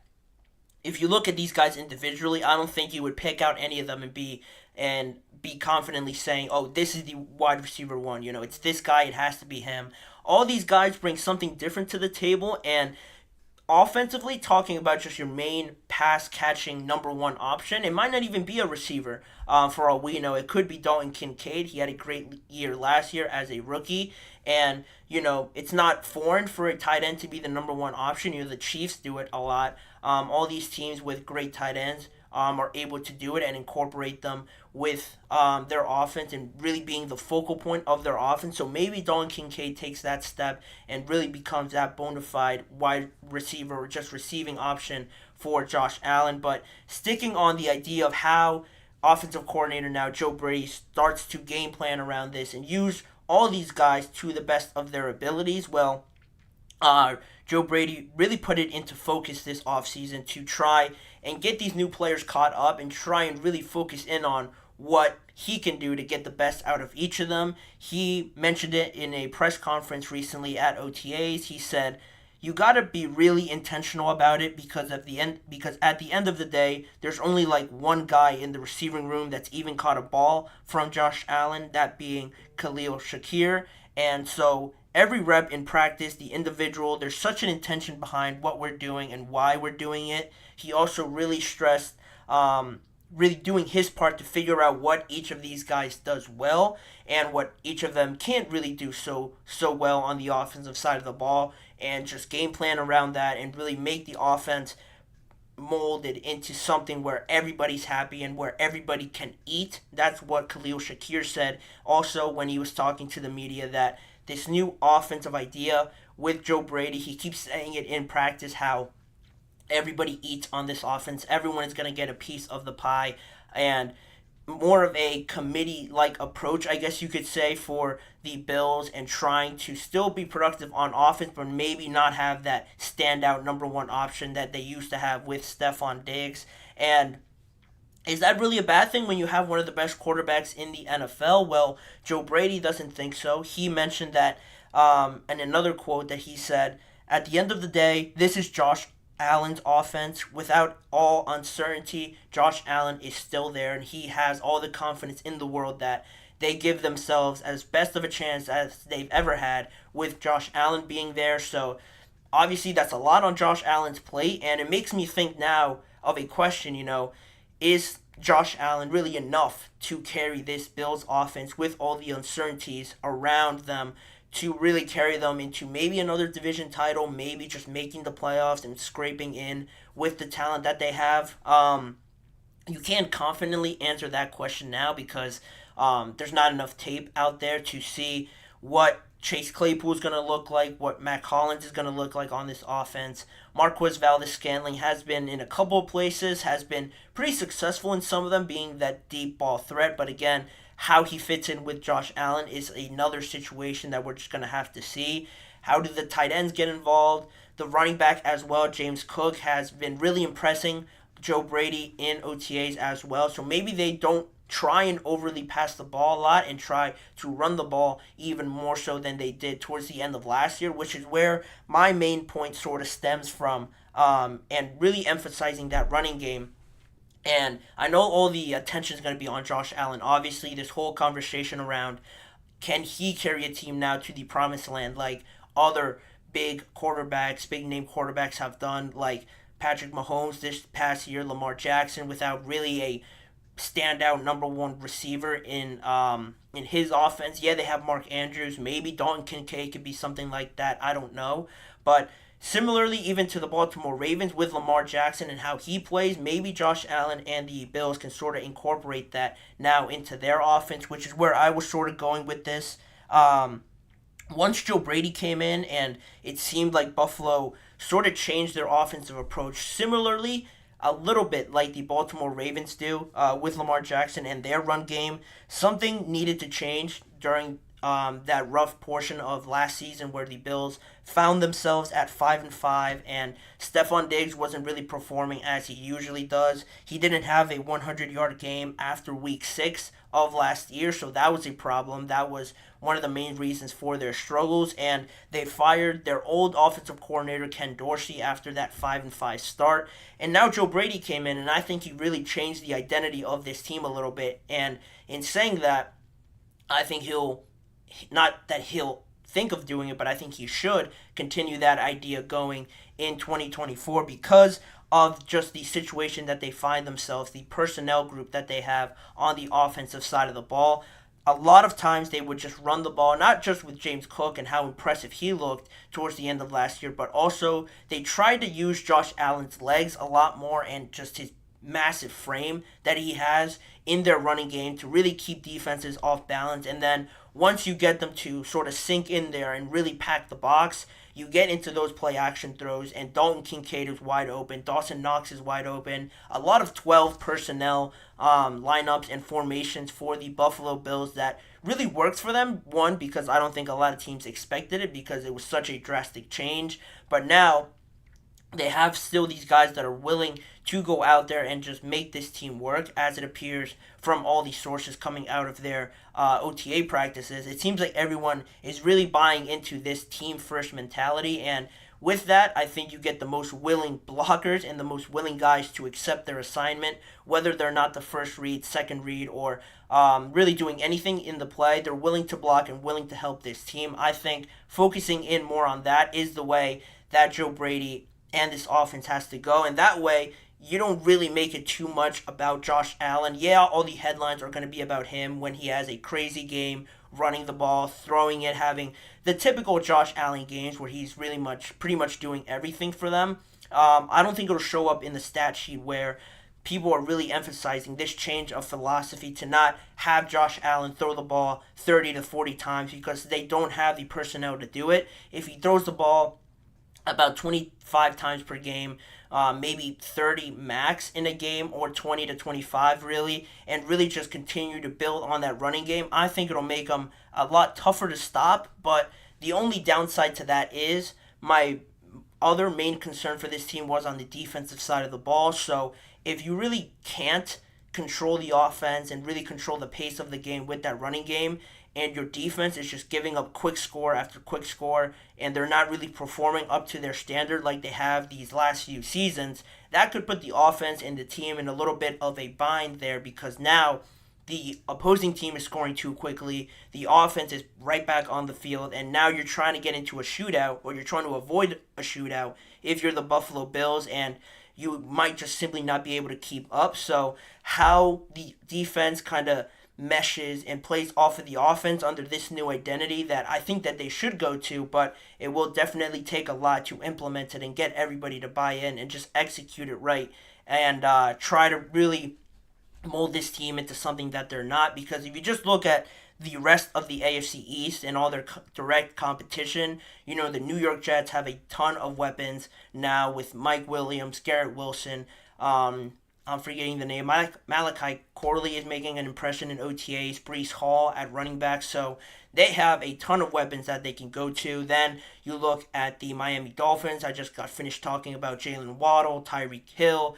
if you look at these guys individually, I don't think you would pick out any of them and be confidently saying, oh, this is the wide receiver one. You know, it's this guy. It has to be him. All these guys bring something different to the table, and offensively, talking about just your main pass-catching number one option, it might not even be a receiver. For all we know, it could be Dalton Kincaid. He had a great year last year as a rookie, and it's not foreign for a tight end to be the number one option. The Chiefs do it a lot. All these teams with great tight ends are able to do it and incorporate them with their offense and really being the focal point of their offense. So maybe Dalton Kincaid takes that step and really becomes that bona fide wide receiver or just receiving option for Josh Allen. But sticking on the idea of how offensive coordinator now Joe Brady starts to game plan around this and use all these guys to the best of their abilities, well, Joe Brady really put it into focus this offseason to try and get these new players caught up and try and really focus in on what he can do to get the best out of each of them. He mentioned it in a press conference recently at OTAs. He said, you got to be really intentional about it because at the end of the day, there's only like one guy in the receiving room that's even caught a ball from Josh Allen, that being Khalil Shakir. And so every rep in practice, the individual, there's such an intention behind what we're doing and why we're doing it. He also really stressed really doing his part to figure out what each of these guys does well and what each of them can't really do so well on the offensive side of the ball, and just game plan around that and really make the offense molded into something where everybody's happy and where everybody can eat. That's what Khalil Shakir said also when he was talking to the media, that this new offensive idea with Joe Brady, he keeps saying it in practice, how everybody eats on this offense. Everyone is going to get a piece of the pie, and more of a committee-like approach, I guess you could say, for the Bills, and trying to still be productive on offense, but maybe not have that standout number one option that they used to have with Stephon Diggs. And is that really a bad thing when you have one of the best quarterbacks in the NFL? Well, Joe Brady doesn't think so. He mentioned that in another quote that he said, at the end of the day, this is Josh Allen's offense. Without all uncertainty, Josh Allen is still there, and he has all the confidence in the world that they give themselves as best of a chance as they've ever had with Josh Allen being there. So obviously that's a lot on Josh Allen's plate, and it makes me think now of a question, is Josh Allen really enough to carry this Bills offense with all the uncertainties around them to really carry them into maybe another division title, maybe just making the playoffs and scraping in with the talent that they have? You can't confidently answer that question now because there's not enough tape out there to see what Chase Claypool is going to look like, what Matt Collins is going to look like on this offense. Marquez Valdes-Scantling has been in a couple of places, has been pretty successful in some of them, being that deep ball threat, but again, how he fits in with Josh Allen is another situation that we're just going to have to see. How do the tight ends get involved? The running back as well, James Cook, has been really impressing Joe Brady in OTAs as well. So maybe they don't try and overly pass the ball a lot and try to run the ball even more so than they did towards the end of last year, which is where my main point sort of stems from, and really emphasizing that running game. And I know all the attention is going to be on Josh Allen. Obviously, this whole conversation around can he carry a team now to the promised land like other big quarterbacks, big name quarterbacks have done, like Patrick Mahomes this past year, Lamar Jackson, without really a standout number one receiver in his offense. Yeah, they have Mark Andrews. Maybe Dalton Kincaid could be something like that. I don't know. But similarly, even to the Baltimore Ravens with Lamar Jackson and how he plays, maybe Josh Allen and the Bills can sort of incorporate that now into their offense, which is where I was sort of going with this. Once Joe Brady came in, and it seemed like Buffalo sort of changed their offensive approach similarly, a little bit like the Baltimore Ravens do with Lamar Jackson and their run game. Something needed to change during that rough portion of last season where the Bills found themselves at 5-5, and Stephon Diggs wasn't really performing as he usually does. He didn't have a 100-yard game after week 6 of last year, so that was a problem. That was one of the main reasons for their struggles, and they fired their old offensive coordinator Ken Dorsey after that 5-5 start. And now Joe Brady came in, and I think he really changed the identity of this team a little bit. And in saying that, I think he'll think of doing it, but I think he should continue that idea going in 2024 because of just the situation that they find themselves, the personnel group that they have on the offensive side of the ball. A lot of times they would just run the ball, not just with James Cook and how impressive he looked towards the end of last year, but also they tried to use Josh Allen's legs a lot more and just his massive frame that he has in their running game to really keep defenses off balance. And then once you get them to sort of sink in there and really pack the box, you get into those play action throws, and Dalton Kincaid is wide open. Dawson Knox is wide open. A lot of 12 personnel lineups and formations for the Buffalo Bills that really works for them. One, because I don't think a lot of teams expected it because it was such a drastic change. But now they have still these guys that are willing to go out there and just make this team work, as it appears from all these sources coming out of their OTA practices. It seems like everyone is really buying into this team-first mentality, and with that, I think you get the most willing blockers and the most willing guys to accept their assignment, whether they're not the first read, second read, or really doing anything in the play. They're willing to block and willing to help this team. I think focusing in more on that is the way that Joe Brady and this offense has to go, and that way you don't really make it too much about Josh Allen. Yeah, all the headlines are going to be about him when he has a crazy game, running the ball, throwing it, having the typical Josh Allen games where he's pretty much doing everything for them. I don't think it'll show up in the stat sheet where people are really emphasizing this change of philosophy to not have Josh Allen throw the ball 30 to 40 times because they don't have the personnel to do it. If he throws the ball about 25 times per game, maybe 30 max in a game, or 20 to 25 really, and really just continue to build on that running game, I think it'll make them a lot tougher to stop. But the only downside to that is my other main concern for this team was on the defensive side of the ball. So if you really can't control the offense and really control the pace of the game with that running game, and your defense is just giving up quick score after quick score, and they're not really performing up to their standard like they have these last few seasons, that could put the offense and the team in a little bit of a bind there, because now the opposing team is scoring too quickly, the offense is right back on the field, and now you're trying to get into a shootout, or you're trying to avoid a shootout if you're the Buffalo Bills, and you might just simply not be able to keep up. So how the defense kind of meshes and plays off of the offense under this new identity that I think that they should go to, but it will definitely take a lot to implement it and get everybody to buy in and just execute it right, and try to really mold this team into something that they're not. Because if you just look at the rest of the AFC East and all their direct competition, you know, the New York Jets have a ton of weapons now with Mike Williams, Garrett Wilson, I'm forgetting the name. Malachi Corley is making an impression in OTAs. Breece Hall at running back. So they have a ton of weapons that they can go to. Then you look at the Miami Dolphins. I just got finished talking about Jaylen Waddle, Tyreek Hill,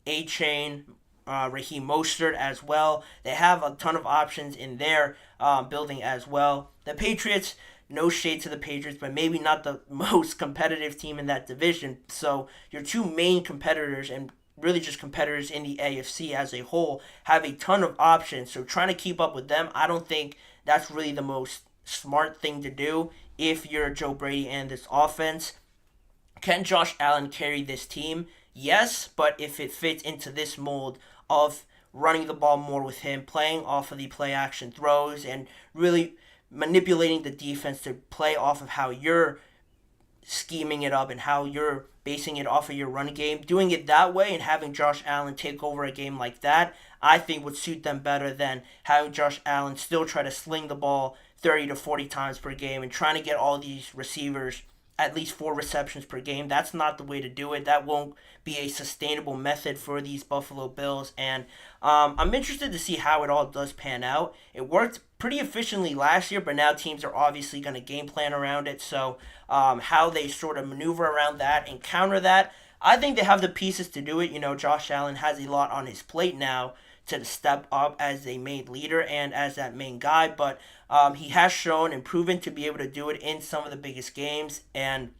A-Chain, Raheem Mostert as well. They have a ton of options in their building as well. The Patriots, no shade to the Patriots, but maybe not the most competitive team in that division. So your two main competitors, and really just competitors in the AFC as a whole, have a ton of options. So trying to keep up with them, I don't think that's really the most smart thing to do if you're Joe Brady and this offense. Can Josh Allen carry this team? Yes, but if it fits into this mold of running the ball more with him, playing off of the play action throws, and really manipulating the defense to play off of how you're scheming it up and how you're basing it off of your run game, doing it that way and having Josh Allen take over a game like that, I think would suit them better than having Josh Allen still try to sling the ball 30 to 40 times per game and trying to get all these receivers at least 4 receptions per game. That's not the way to do it. That won't be a sustainable method for these Buffalo Bills. And I'm interested to see how it all does pan out. It worked pretty efficiently last year, but now teams are obviously going to game plan around it. So how they sort of maneuver around that and counter that, I think they have the pieces to do it. You know, Josh Allen has a lot on his plate now to step up as a main leader and as that main guy, but he has shown and proven to be able to do it in some of the biggest games, and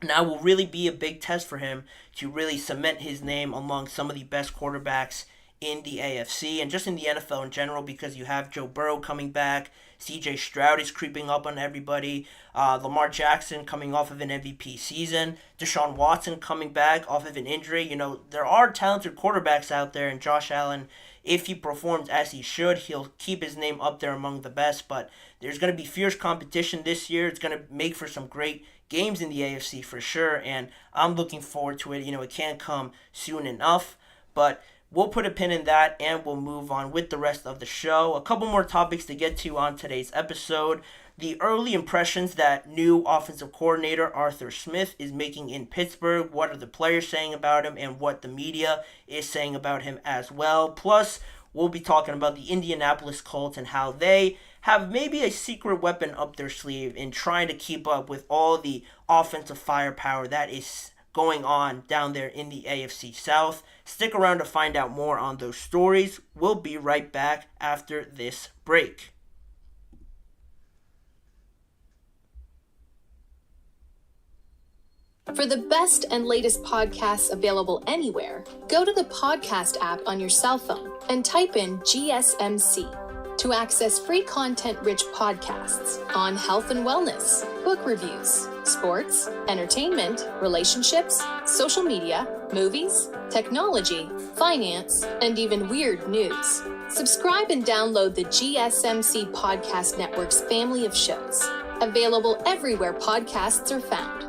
now will really be a big test for him to really cement his name among some of the best quarterbacks in the AFC and just in the NFL in general, because you have Joe Burrow coming back, CJ Stroud is creeping up on everybody, Lamar Jackson coming off of an MVP season, Deshaun Watson coming back off of an injury. There are talented quarterbacks out there, and Josh Allen, if he performs as he should, he'll keep his name up there among the best. But there's going to be fierce competition this year. It's going to make for some great games in the AFC for sure, and I'm looking forward to it. It can't come soon enough, but we'll put a pin in that and we'll move on with the rest of the show. A couple more topics to get to on today's episode. The early impressions that new offensive coordinator Arthur Smith is making in Pittsburgh. What are the players saying about him and what the media is saying about him as well. Plus, we'll be talking about the Indianapolis Colts and how they have maybe a secret weapon up their sleeve in trying to keep up with all the offensive firepower that is going on down there in the AFC South. Stick around to find out more on those stories. We'll be right back after this break. For the best and latest podcasts available anywhere, go to the podcast app on your cell phone and type in GSMC to access free content-rich podcasts on health and wellness, book reviews, sports, entertainment, relationships, social media, movies, technology, finance, and even weird news. Subscribe and download the GSMC Podcast Network's family of shows, available everywhere podcasts are found.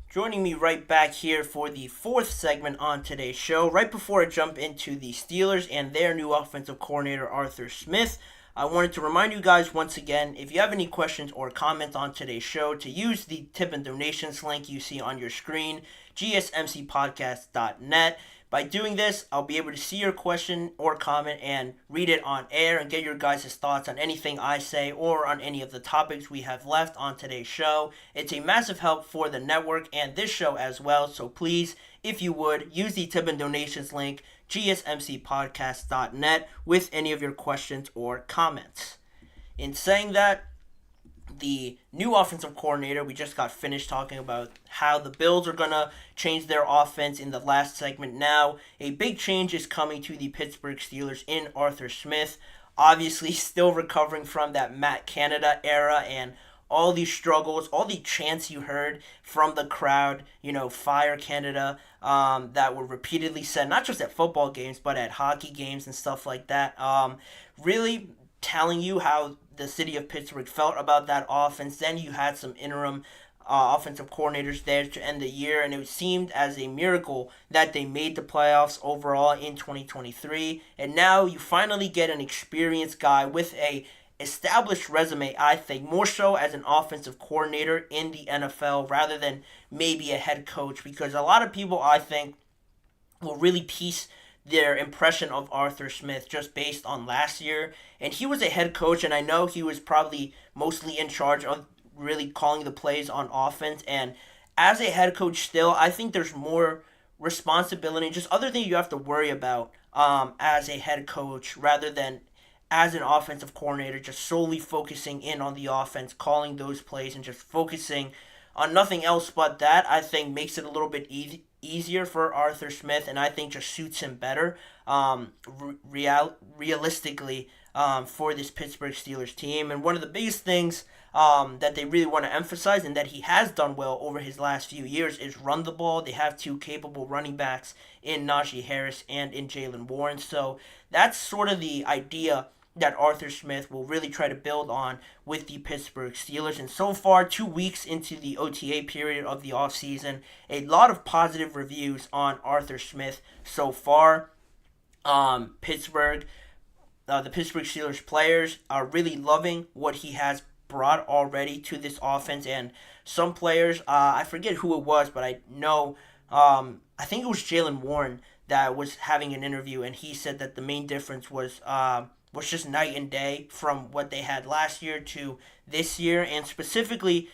Joining me right back here for the fourth segment on today's show. Right before I jump into the Steelers and their new offensive coordinator, Arthur Smith, I wanted to remind you guys once again, if you have any questions or comments on today's show, to use the tip and donations link you see on your screen, gsmcpodcast.net. By doing this, I'll be able to see your question or comment and read it on air and get your guys' thoughts on anything I say or on any of the topics we have left on today's show. It's a massive help for the network and this show as well, so please, if you would, use the tip and donations link, gsmcpodcast.net, with any of your questions or comments. In saying that, the new offensive coordinator, we just got finished talking about how the Bills are going to change their offense in the last segment. Now, a big change is coming to the Pittsburgh Steelers in Arthur Smith. Obviously, still recovering from that Matt Canada era and all these struggles, all the chants you heard from the crowd, fire Canada, that were repeatedly said, not just at football games, but at hockey games and stuff like that. Really telling you how the city of Pittsburgh felt about that offense. Then you had some interim offensive coordinators there to end the year, and it seemed as a miracle that they made the playoffs overall in 2023. And now you finally get an experienced guy with a established resume, I think, more so as an offensive coordinator in the NFL rather than maybe a head coach, because a lot of people, I think, will really piece their impression of Arthur Smith just based on last year. And he was a head coach, and I know he was probably mostly in charge of really calling the plays on offense. And as a head coach still, I think there's more responsibility, just other things you have to worry about as a head coach rather than as an offensive coordinator, just solely focusing in on the offense, calling those plays, and just focusing on nothing else but that. I think makes it a little bit easier for Arthur Smith, and I think just suits him better realistically for this Pittsburgh Steelers team. And one of the biggest things that they really want to emphasize, and that he has done well over his last few years, is run the ball. They have two capable running backs in Najee Harris and in Jaylen Waddle. So that's sort of the idea that Arthur Smith will really try to build on with the Pittsburgh Steelers. And so far, 2 weeks into the OTA period of the offseason, a lot of positive reviews on Arthur Smith so far. The Pittsburgh Steelers players are really loving what he has brought already to this offense. And some players, I forget who it was, but I know, I think it was Jaylen Waddle that was having an interview, and he said that the main difference was just night and day from what they had last year to this year. And specifically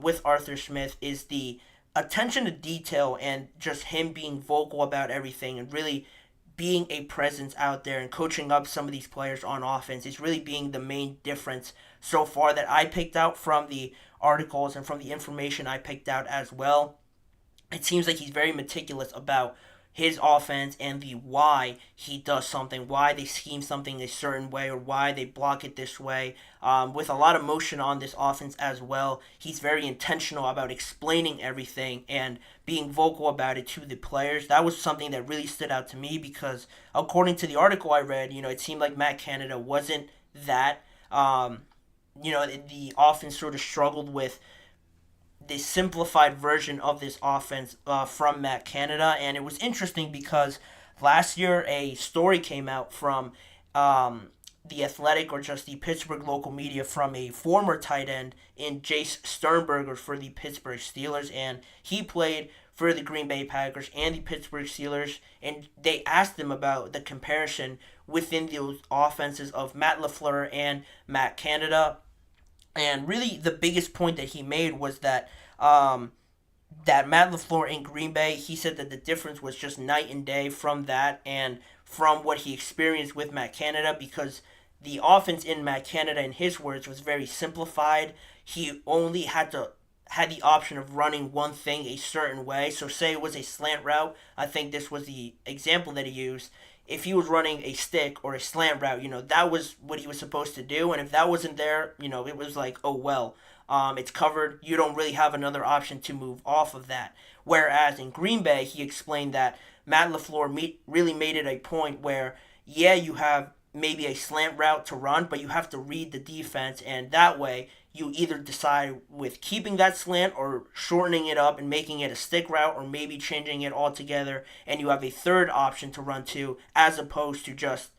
with Arthur Smith is the attention to detail and just him being vocal about everything and really being a presence out there and coaching up some of these players on offense is really being the main difference so far that I picked out from the articles and from the information I picked out as well. It seems like he's very meticulous about his offense and the why he does something, why they scheme something a certain way, or why they block it this way. With a lot of motion on this offense as well, he's very intentional about explaining everything and being vocal about it to the players. That was something that really stood out to me because, according to the article I read, it seemed like Matt Canada wasn't that. The offense sort of struggled with the simplified version of this offense from Matt Canada. And it was interesting because last year a story came out from the Athletic, or just the Pittsburgh local media, from a former tight end in Jace Sternberger for the Pittsburgh Steelers. And he played for the Green Bay Packers and the Pittsburgh Steelers. And they asked him about the comparison within those offenses of Matt LaFleur and Matt Canada. And really, the biggest point that he made was that that Matt LaFleur in Green Bay, he said that the difference was just night and day from that and from what he experienced with Matt Canada, because the offense in Matt Canada, in his words, was very simplified. He only had the option of running one thing a certain way. So say it was a slant route. I think this was the example that he used. If he was running a stick or a slant route, that was what he was supposed to do. And if that wasn't there, it was like, oh, well, it's covered. You don't really have another option to move off of that. Whereas in Green Bay, he explained that Matt LaFleur really made it a point where, yeah, you have maybe a slant route to run, but you have to read the defense. And that way, you either decide with keeping that slant or shortening it up and making it a stick route, or maybe changing it altogether, and you have a third option to run to, as opposed to just,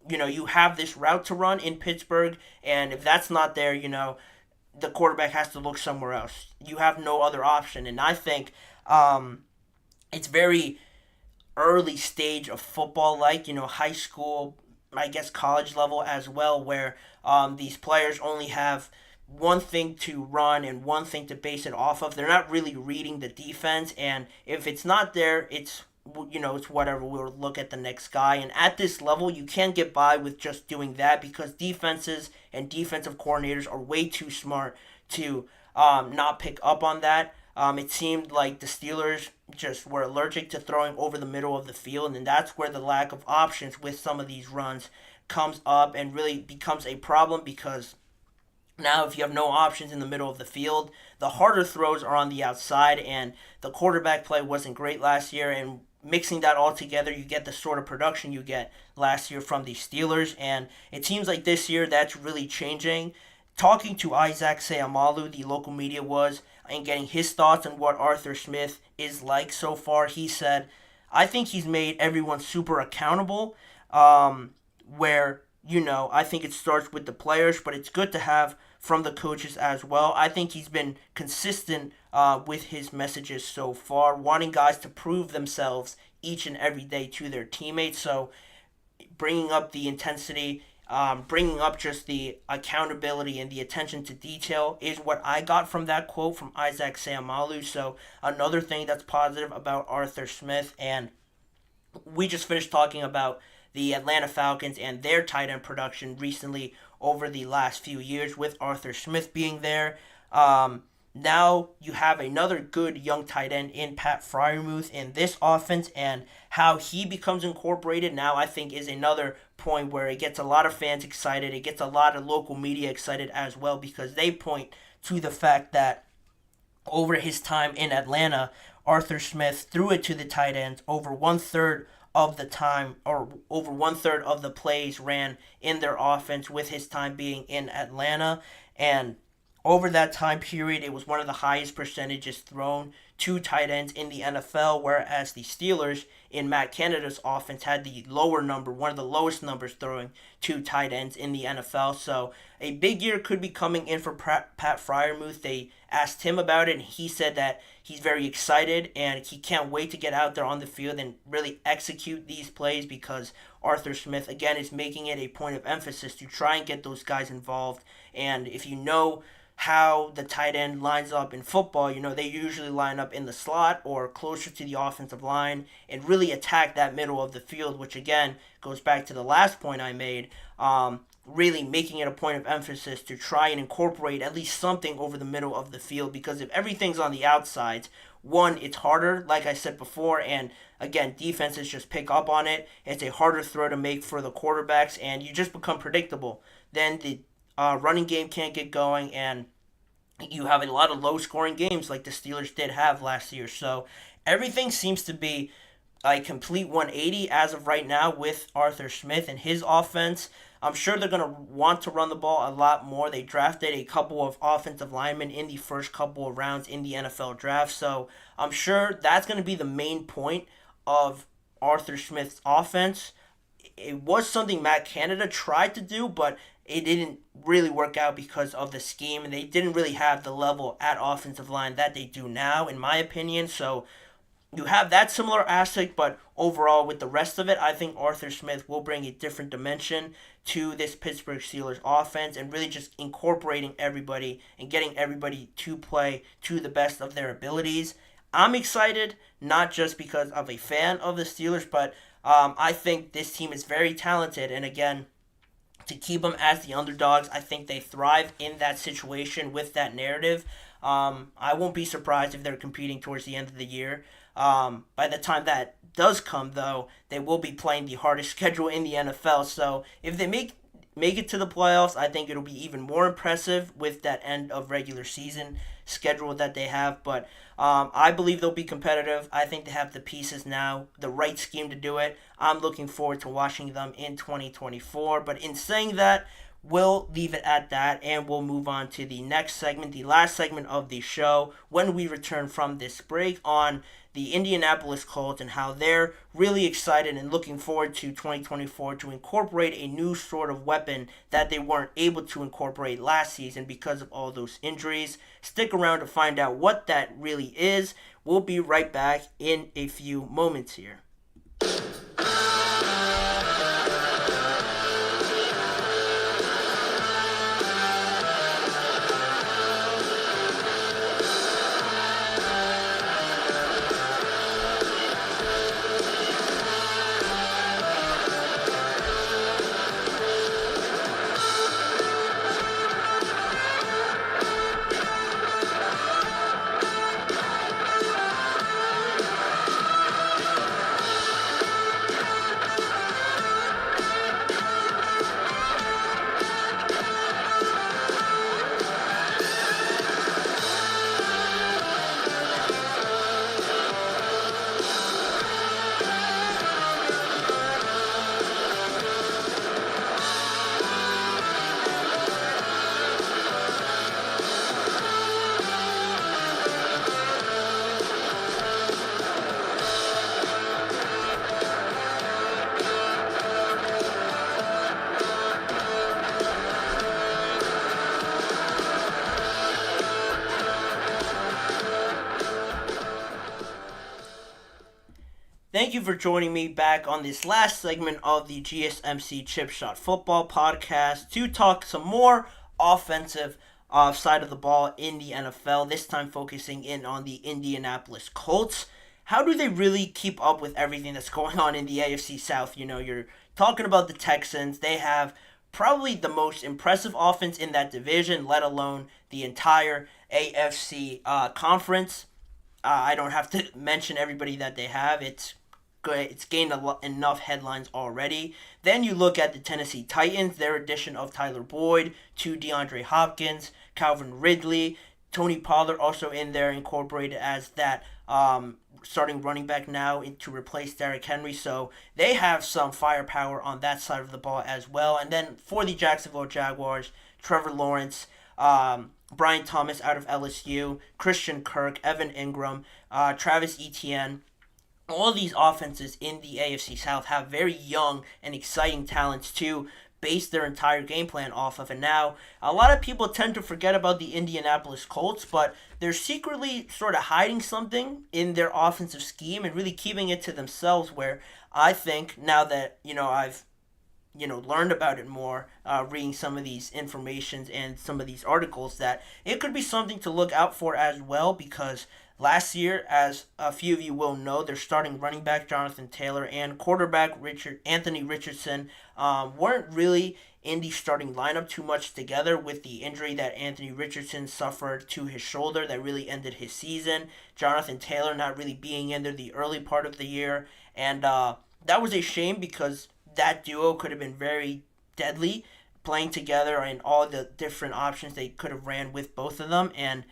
you have this route to run in Pittsburgh, and if that's not there, the quarterback has to look somewhere else. You have no other option. And I think it's very early stage of football, like, high school, I guess college level as well, where these players only have one thing to run and one thing to base it off of. They're not really reading the defense, and if it's not there, it's whatever. We'll look at the next guy. And at this level, you can't get by with just doing that, because defenses and defensive coordinators are way too smart to not pick up on that. It seemed like the Steelers just were allergic to throwing over the middle of the field, and that's where the lack of options with some of these runs comes up and really becomes a problem, because now, if you have no options in the middle of the field, the harder throws are on the outside, and the quarterback play wasn't great last year. And mixing that all together, you get the sort of production you get last year from the Steelers. And it seems like this year that's really changing. Talking to Isaac Seumalo, the local media was, and getting his thoughts on what Arthur Smith is like so far, he said, I think he's made everyone super accountable, where, I think it starts with the players, but it's good to have from the coaches as well. I think he's been consistent with his messages so far, wanting guys to prove themselves each and every day to their teammates. So bringing up the intensity, bringing up just the accountability and the attention to detail is what I got from that quote from Isaac Seumalo. So another thing that's positive about Arthur Smith. And we just finished talking about the Atlanta Falcons and their tight end production recently over the last few years with Arthur Smith being there. Now you have another good young tight end in Pat Freiermuth in this offense, and how he becomes incorporated now, I think, is another point where it gets a lot of fans excited. It gets a lot of local media excited as well, because they point to the fact that over his time in Atlanta, Arthur Smith threw it to the tight ends over one-third of the time, or over one-third of the plays ran in their offense with his time being in Atlanta. And over that time period, it was one of the highest percentages thrown to tight ends in the NFL, whereas the Steelers in Matt Canada's offense had the lower number, one of the lowest numbers throwing to tight ends in the NFL. So a big year could be coming in for Pat Freiermuth. They asked him about it, and he said that he's very excited and he can't wait to get out there on the field and really execute these plays because Arthur Smith, again, is making it a point of emphasis to try and get those guys involved. And if you know how the tight end lines up in football, they usually line up in the slot or closer to the offensive line and really attack that middle of the field, which again goes back to the last point I made, really making it a point of emphasis to try and incorporate at least something over the middle of the field, because if everything's on the outsides, one, it's harder, like I said before, and again, defenses just pick up on it. It's a harder throw to make for the quarterbacks, and you just become predictable. Then the running game can't get going, and you have a lot of low-scoring games like the Steelers did have last year. So everything seems to be a complete 180 as of right now with Arthur Smith and his offense. I'm sure they're going to want to run the ball a lot more. They drafted a couple of offensive linemen in the first couple of rounds in the NFL draft, so I'm sure that's going to be the main point of Arthur Smith's offense. It was something Matt Canada tried to do, but it didn't really work out because of the scheme, and they didn't really have the level at offensive line that they do now, in my opinion. So you have that similar aspect, but overall with the rest of it, I think Arthur Smith will bring a different dimension to this Pittsburgh Steelers offense and really just incorporating everybody and getting everybody to play to the best of their abilities. I'm excited, not just because of a fan of the Steelers, but I think this team is very talented, and again, to keep them as the underdogs, I think they thrive in that situation with that narrative. I won't be surprised if they're competing towards the end of the year. By the time that does come, though, they will be playing the hardest schedule in the NFL. So if they make it to the playoffs, I think it'll be even more impressive with that end of regular season schedule that they have. But I believe they'll be competitive. I think they have the pieces now, the right scheme to do it. I'm looking forward to watching them in 2024. But in saying that, we'll leave it at that, and we'll move on to the next segment, the last segment of the show, when we return from this break on the Indianapolis Colts and how they're really excited and looking forward to 2024 to incorporate a new sort of weapon that they weren't able to incorporate last season because of all those injuries. Stick around to find out what that really is. We'll be right back in a few moments here. Thank you for joining me back on this last segment of the GSMC Chip Shot Football Podcast to talk some more offensive side of the ball in the NFL, this time focusing in on the Indianapolis Colts. How do they really keep up with everything that's going on in the AFC South? You're talking about the Texans. They have probably the most impressive offense in that division, let alone the entire AFC conference. I don't have to mention everybody that they have. It's gained enough headlines already. Then you look at the Tennessee Titans, their addition of Tyler Boyd to DeAndre Hopkins, Calvin Ridley, Tony Pollard also in there incorporated as that starting running back now to replace Derrick Henry. So they have some firepower on that side of the ball as well. And then for the Jacksonville Jaguars, Trevor Lawrence, Brian Thomas out of LSU, Christian Kirk, Evan Ingram, Travis Etienne. All these offenses in the AFC South have very young and exciting talents to base their entire game plan off of. And now, a lot of people tend to forget about the Indianapolis Colts, but they're secretly sort of hiding something in their offensive scheme and really keeping it to themselves, where I think now that, I've learned about it more, reading some of these informations and some of these articles, that it could be something to look out for as well, because last year, as a few of you will know, their starting running back Jonathan Taylor and quarterback Anthony Richardson weren't really in the starting lineup too much together, with the injury that Anthony Richardson suffered to his shoulder that really ended his season. Jonathan Taylor not really being in there the early part of the year, and that was a shame, because that duo could have been very deadly playing together, and all the different options they could have ran with both of them. And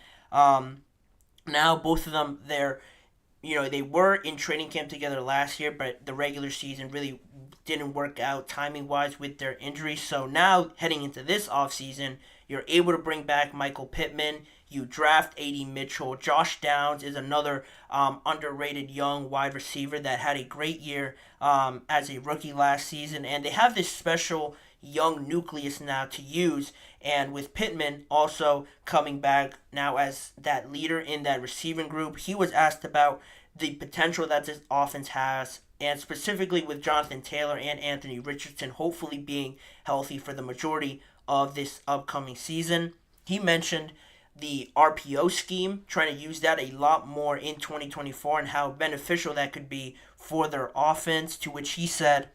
now both of them, they were in training camp together last year, but the regular season really didn't work out timing-wise with their injuries. So now, heading into this offseason, you're able to bring back Michael Pittman. You draft A.D. Mitchell. Josh Downs is another underrated young wide receiver that had a great year as a rookie last season. And they have this special young nucleus now to use. And with Pittman also coming back now as that leader in that receiving group, he was asked about the potential that this offense has, and specifically with Jonathan Taylor and Anthony Richardson hopefully being healthy for the majority of this upcoming season. He mentioned the RPO scheme, trying to use that a lot more in 2024 and how beneficial that could be for their offense, to which he said,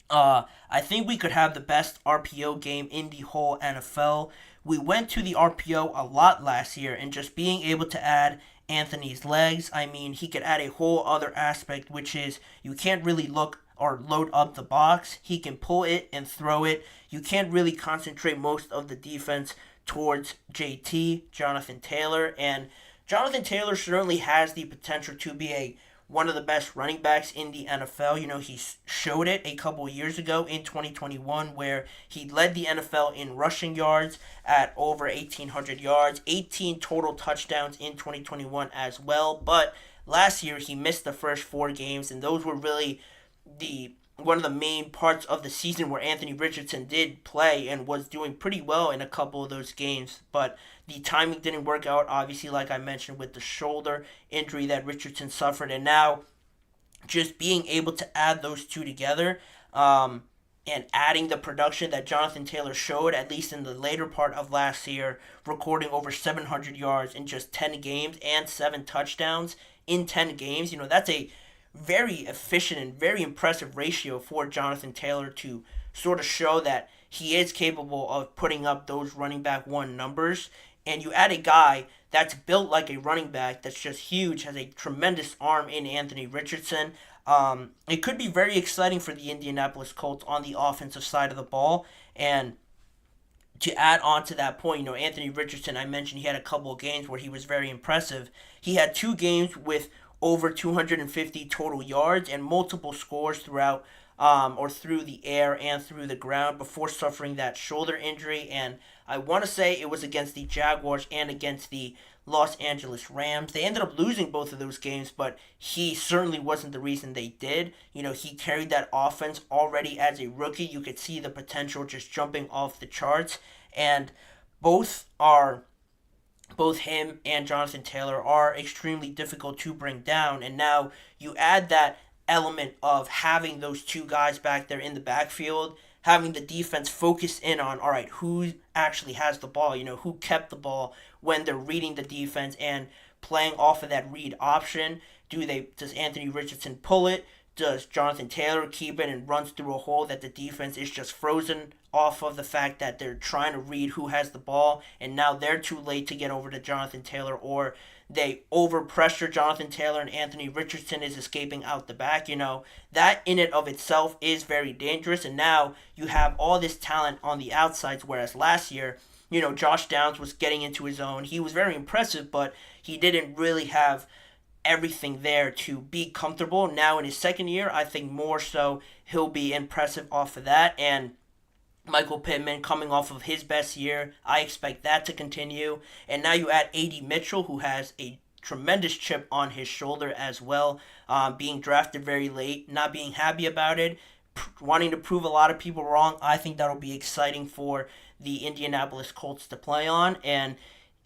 I think we could have the best RPO game in the whole NFL. We went to the RPO a lot last year, and just being able to add Anthony's legs, he could add a whole other aspect, which is you can't really look or load up the box. He can pull it and throw it. You can't really concentrate most of the defense towards Jonathan Taylor. And Jonathan Taylor certainly has the potential to be one of the best running backs in the NFL. He showed it a couple of years ago in 2021, where he led the NFL in rushing yards at over 1,800 yards, 18 total touchdowns in 2021 as well. But last year, he missed the first 4 games, and those were really one of the main parts of the season where Anthony Richardson did play and was doing pretty well in a couple of those games. But the timing didn't work out, obviously, like I mentioned, with the shoulder injury that Richardson suffered. And now just being able to add those two together and adding the production that Jonathan Taylor showed, at least in the later part of last year, recording over 700 yards in just 10 games and 7 touchdowns in 10 games, that's a very efficient and very impressive ratio for Jonathan Taylor to sort of show that he is capable of putting up those running back 1 numbers. And you add a guy that's built like a running back, that's just huge, has a tremendous arm in Anthony Richardson. It could be very exciting for the Indianapolis Colts on the offensive side of the ball. And to add on to that point, Anthony Richardson, I mentioned he had a couple of games where he was very impressive. He had 2 games with over 250 total yards and multiple scores throughout or through the air and through the ground before suffering that shoulder injury. And I want to say it was against the Jaguars and against the Los Angeles Rams. They ended up losing both of those games, but he certainly wasn't the reason they did. He carried that offense already as a rookie. You could see the potential just jumping off the charts. And both him and Jonathan Taylor are extremely difficult to bring down. And now you add that element of having those 2 guys back there in the backfield, having the defense focus in on, all right, who actually has the ball, who kept the ball when they're reading the defense and playing off of that read option. Does Anthony Richardson pull it? Does Jonathan Taylor keep it and runs through a hole that the defense is just frozen off of the fact that they're trying to read who has the ball, and now they're too late to get over to Jonathan Taylor, or they overpressure Jonathan Taylor and Anthony Richardson is escaping out the back? That in and of itself is very dangerous. And now you have all this talent on the outsides, whereas last year, Josh Downs was getting into his own. He was very impressive, but he didn't really have everything there to be comfortable. Now in his second year, I think more so he'll be impressive off of that. And Michael Pittman coming off of his best year, I expect that to continue. And now you add A.D. Mitchell, who has a tremendous chip on his shoulder as well, being drafted very late, not being happy about it, wanting to prove a lot of people wrong. I think that'll be exciting for the Indianapolis Colts to play on. And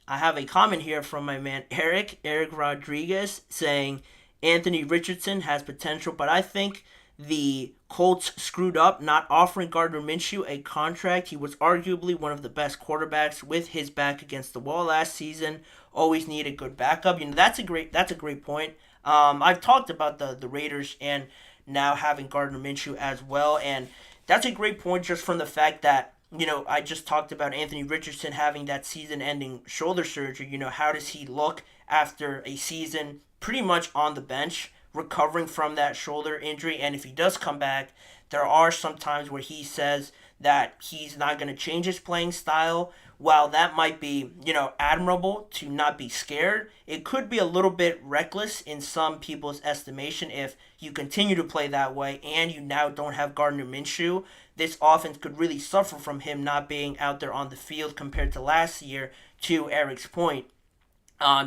I have a comment here from my man Eric Rodriguez, saying Anthony Richardson has potential, but I think the Colts screwed up not offering Gardner Minshew a contract. He was arguably one of the best quarterbacks with his back against the wall last season. Always need a good backup. That's a great point. I've talked about the Raiders and now having Gardner Minshew as well, and that's a great point just from the fact that, I just talked about Anthony Richardson having that season-ending shoulder surgery. How does he look after a season pretty much on the bench, recovering from that shoulder injury? And if he does come back, there are some times where he says that he's not going to change his playing style. While that might be, admirable to not be scared, it could be a little bit reckless in some people's estimation if you continue to play that way and you now don't have Gardner Minshew. This offense could really suffer from him not being out there on the field compared to last year. To Eric's point,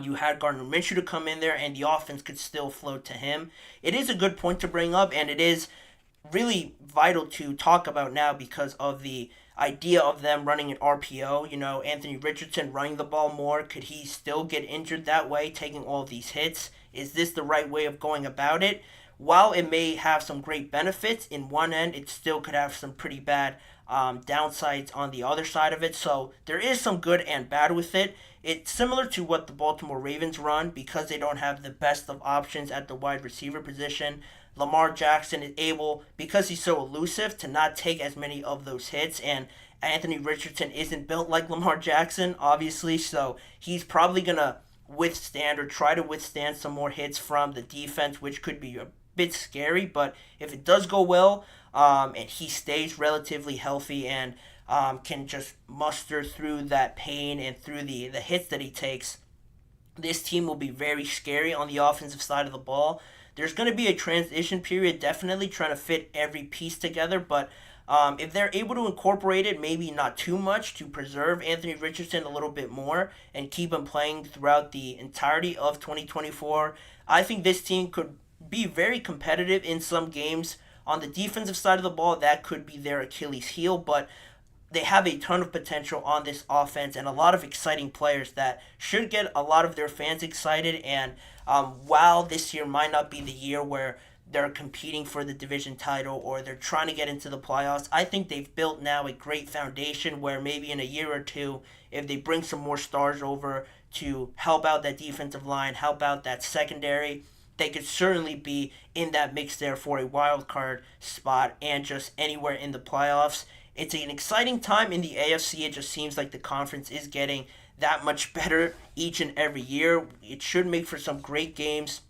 you had Gardner Minshew to come in there and the offense could still float to him. It is a good point to bring up, and it is really vital to talk about now because of the idea of them running an RPO. Anthony Richardson running the ball more. Could he still get injured that way, taking all of these hits? Is this the right way of going about it? While it may have some great benefits in one end, it still could have some pretty bad downsides on the other side of it. So there is some good and bad with it. It's similar to what the Baltimore Ravens run because they don't have the best of options at the wide receiver position. Lamar Jackson is able, because he's so elusive, to not take as many of those hits, and Anthony Richardson isn't built like Lamar Jackson, obviously, so he's probably going to withstand or try to withstand some more hits from the defense, which could be a bit scary. But if it does go well, and he stays relatively healthy and can just muster through that pain and through the hits that he takes, this team will be very scary on the offensive side of the ball. There's going to be a transition period, definitely trying to fit every piece together, but if they're able to incorporate it, maybe not too much, to preserve Anthony Richardson a little bit more and keep him playing throughout the entirety of 2024, I think this team could be very competitive in some games. On the defensive side of the ball, that could be their Achilles heel, but they have a ton of potential on this offense and a lot of exciting players that should get a lot of their fans excited. And while this year might not be the year where they're competing for the division title or they're trying to get into the playoffs, I think they've built now a great foundation where maybe in a year or two, if they bring some more stars over to help out that defensive line, help out that secondary, they could certainly be in that mix there for a wild card spot and just anywhere in the playoffs. It's an exciting time in the AFC. It just seems like the conference is getting that much better each and every year. It should make for some great games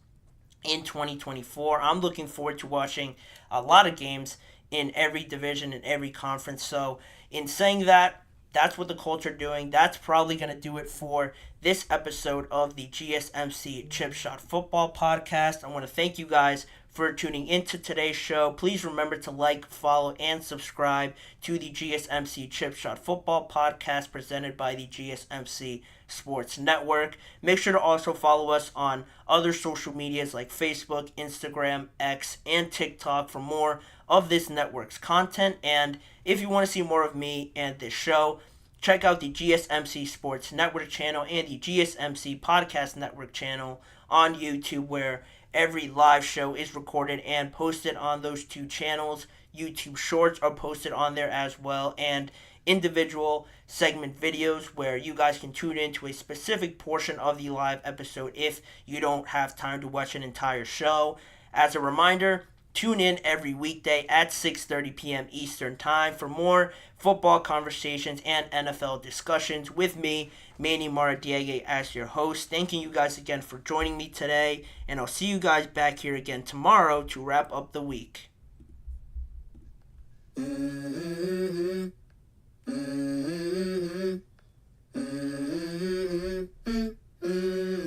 in 2024. I'm looking forward to watching a lot of games in every division and every conference. So in saying that, that's what the Colts are doing. That's probably going to do it for this episode of the GSMC Chip Shot Football Podcast. I want to thank you guys for tuning into today's show. Please remember to like, follow, and subscribe to the GSMC Chip Shot Football Podcast presented by the GSMC Sports Network. Make sure to also follow us on other social medias like Facebook, Instagram, X, and TikTok for more of this network's content. And if you want to see more of me and this show, check out the GSMC Sports Network channel and the GSMC Podcast Network channel on YouTube, where every live show is recorded and posted on those two channels. YouTube shorts are posted on there as well, and individual segment videos where you guys can tune into a specific portion of the live episode if you don't have time to watch an entire show. As a reminder, tune in every weekday at 6:30 p.m. Eastern Time for more football conversations and NFL discussions with me, Manny Maradiaga, as your host. Thanking you guys again for joining me today, and I'll see you guys back here again tomorrow to wrap up the week.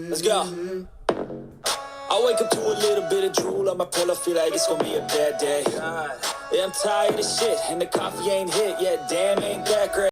Let's go. I wake up to a little bit of drool on my pillow, feel like it's gonna be a bad day. Yeah, I'm tired of shit, and the coffee ain't hit yet, damn, ain't that great.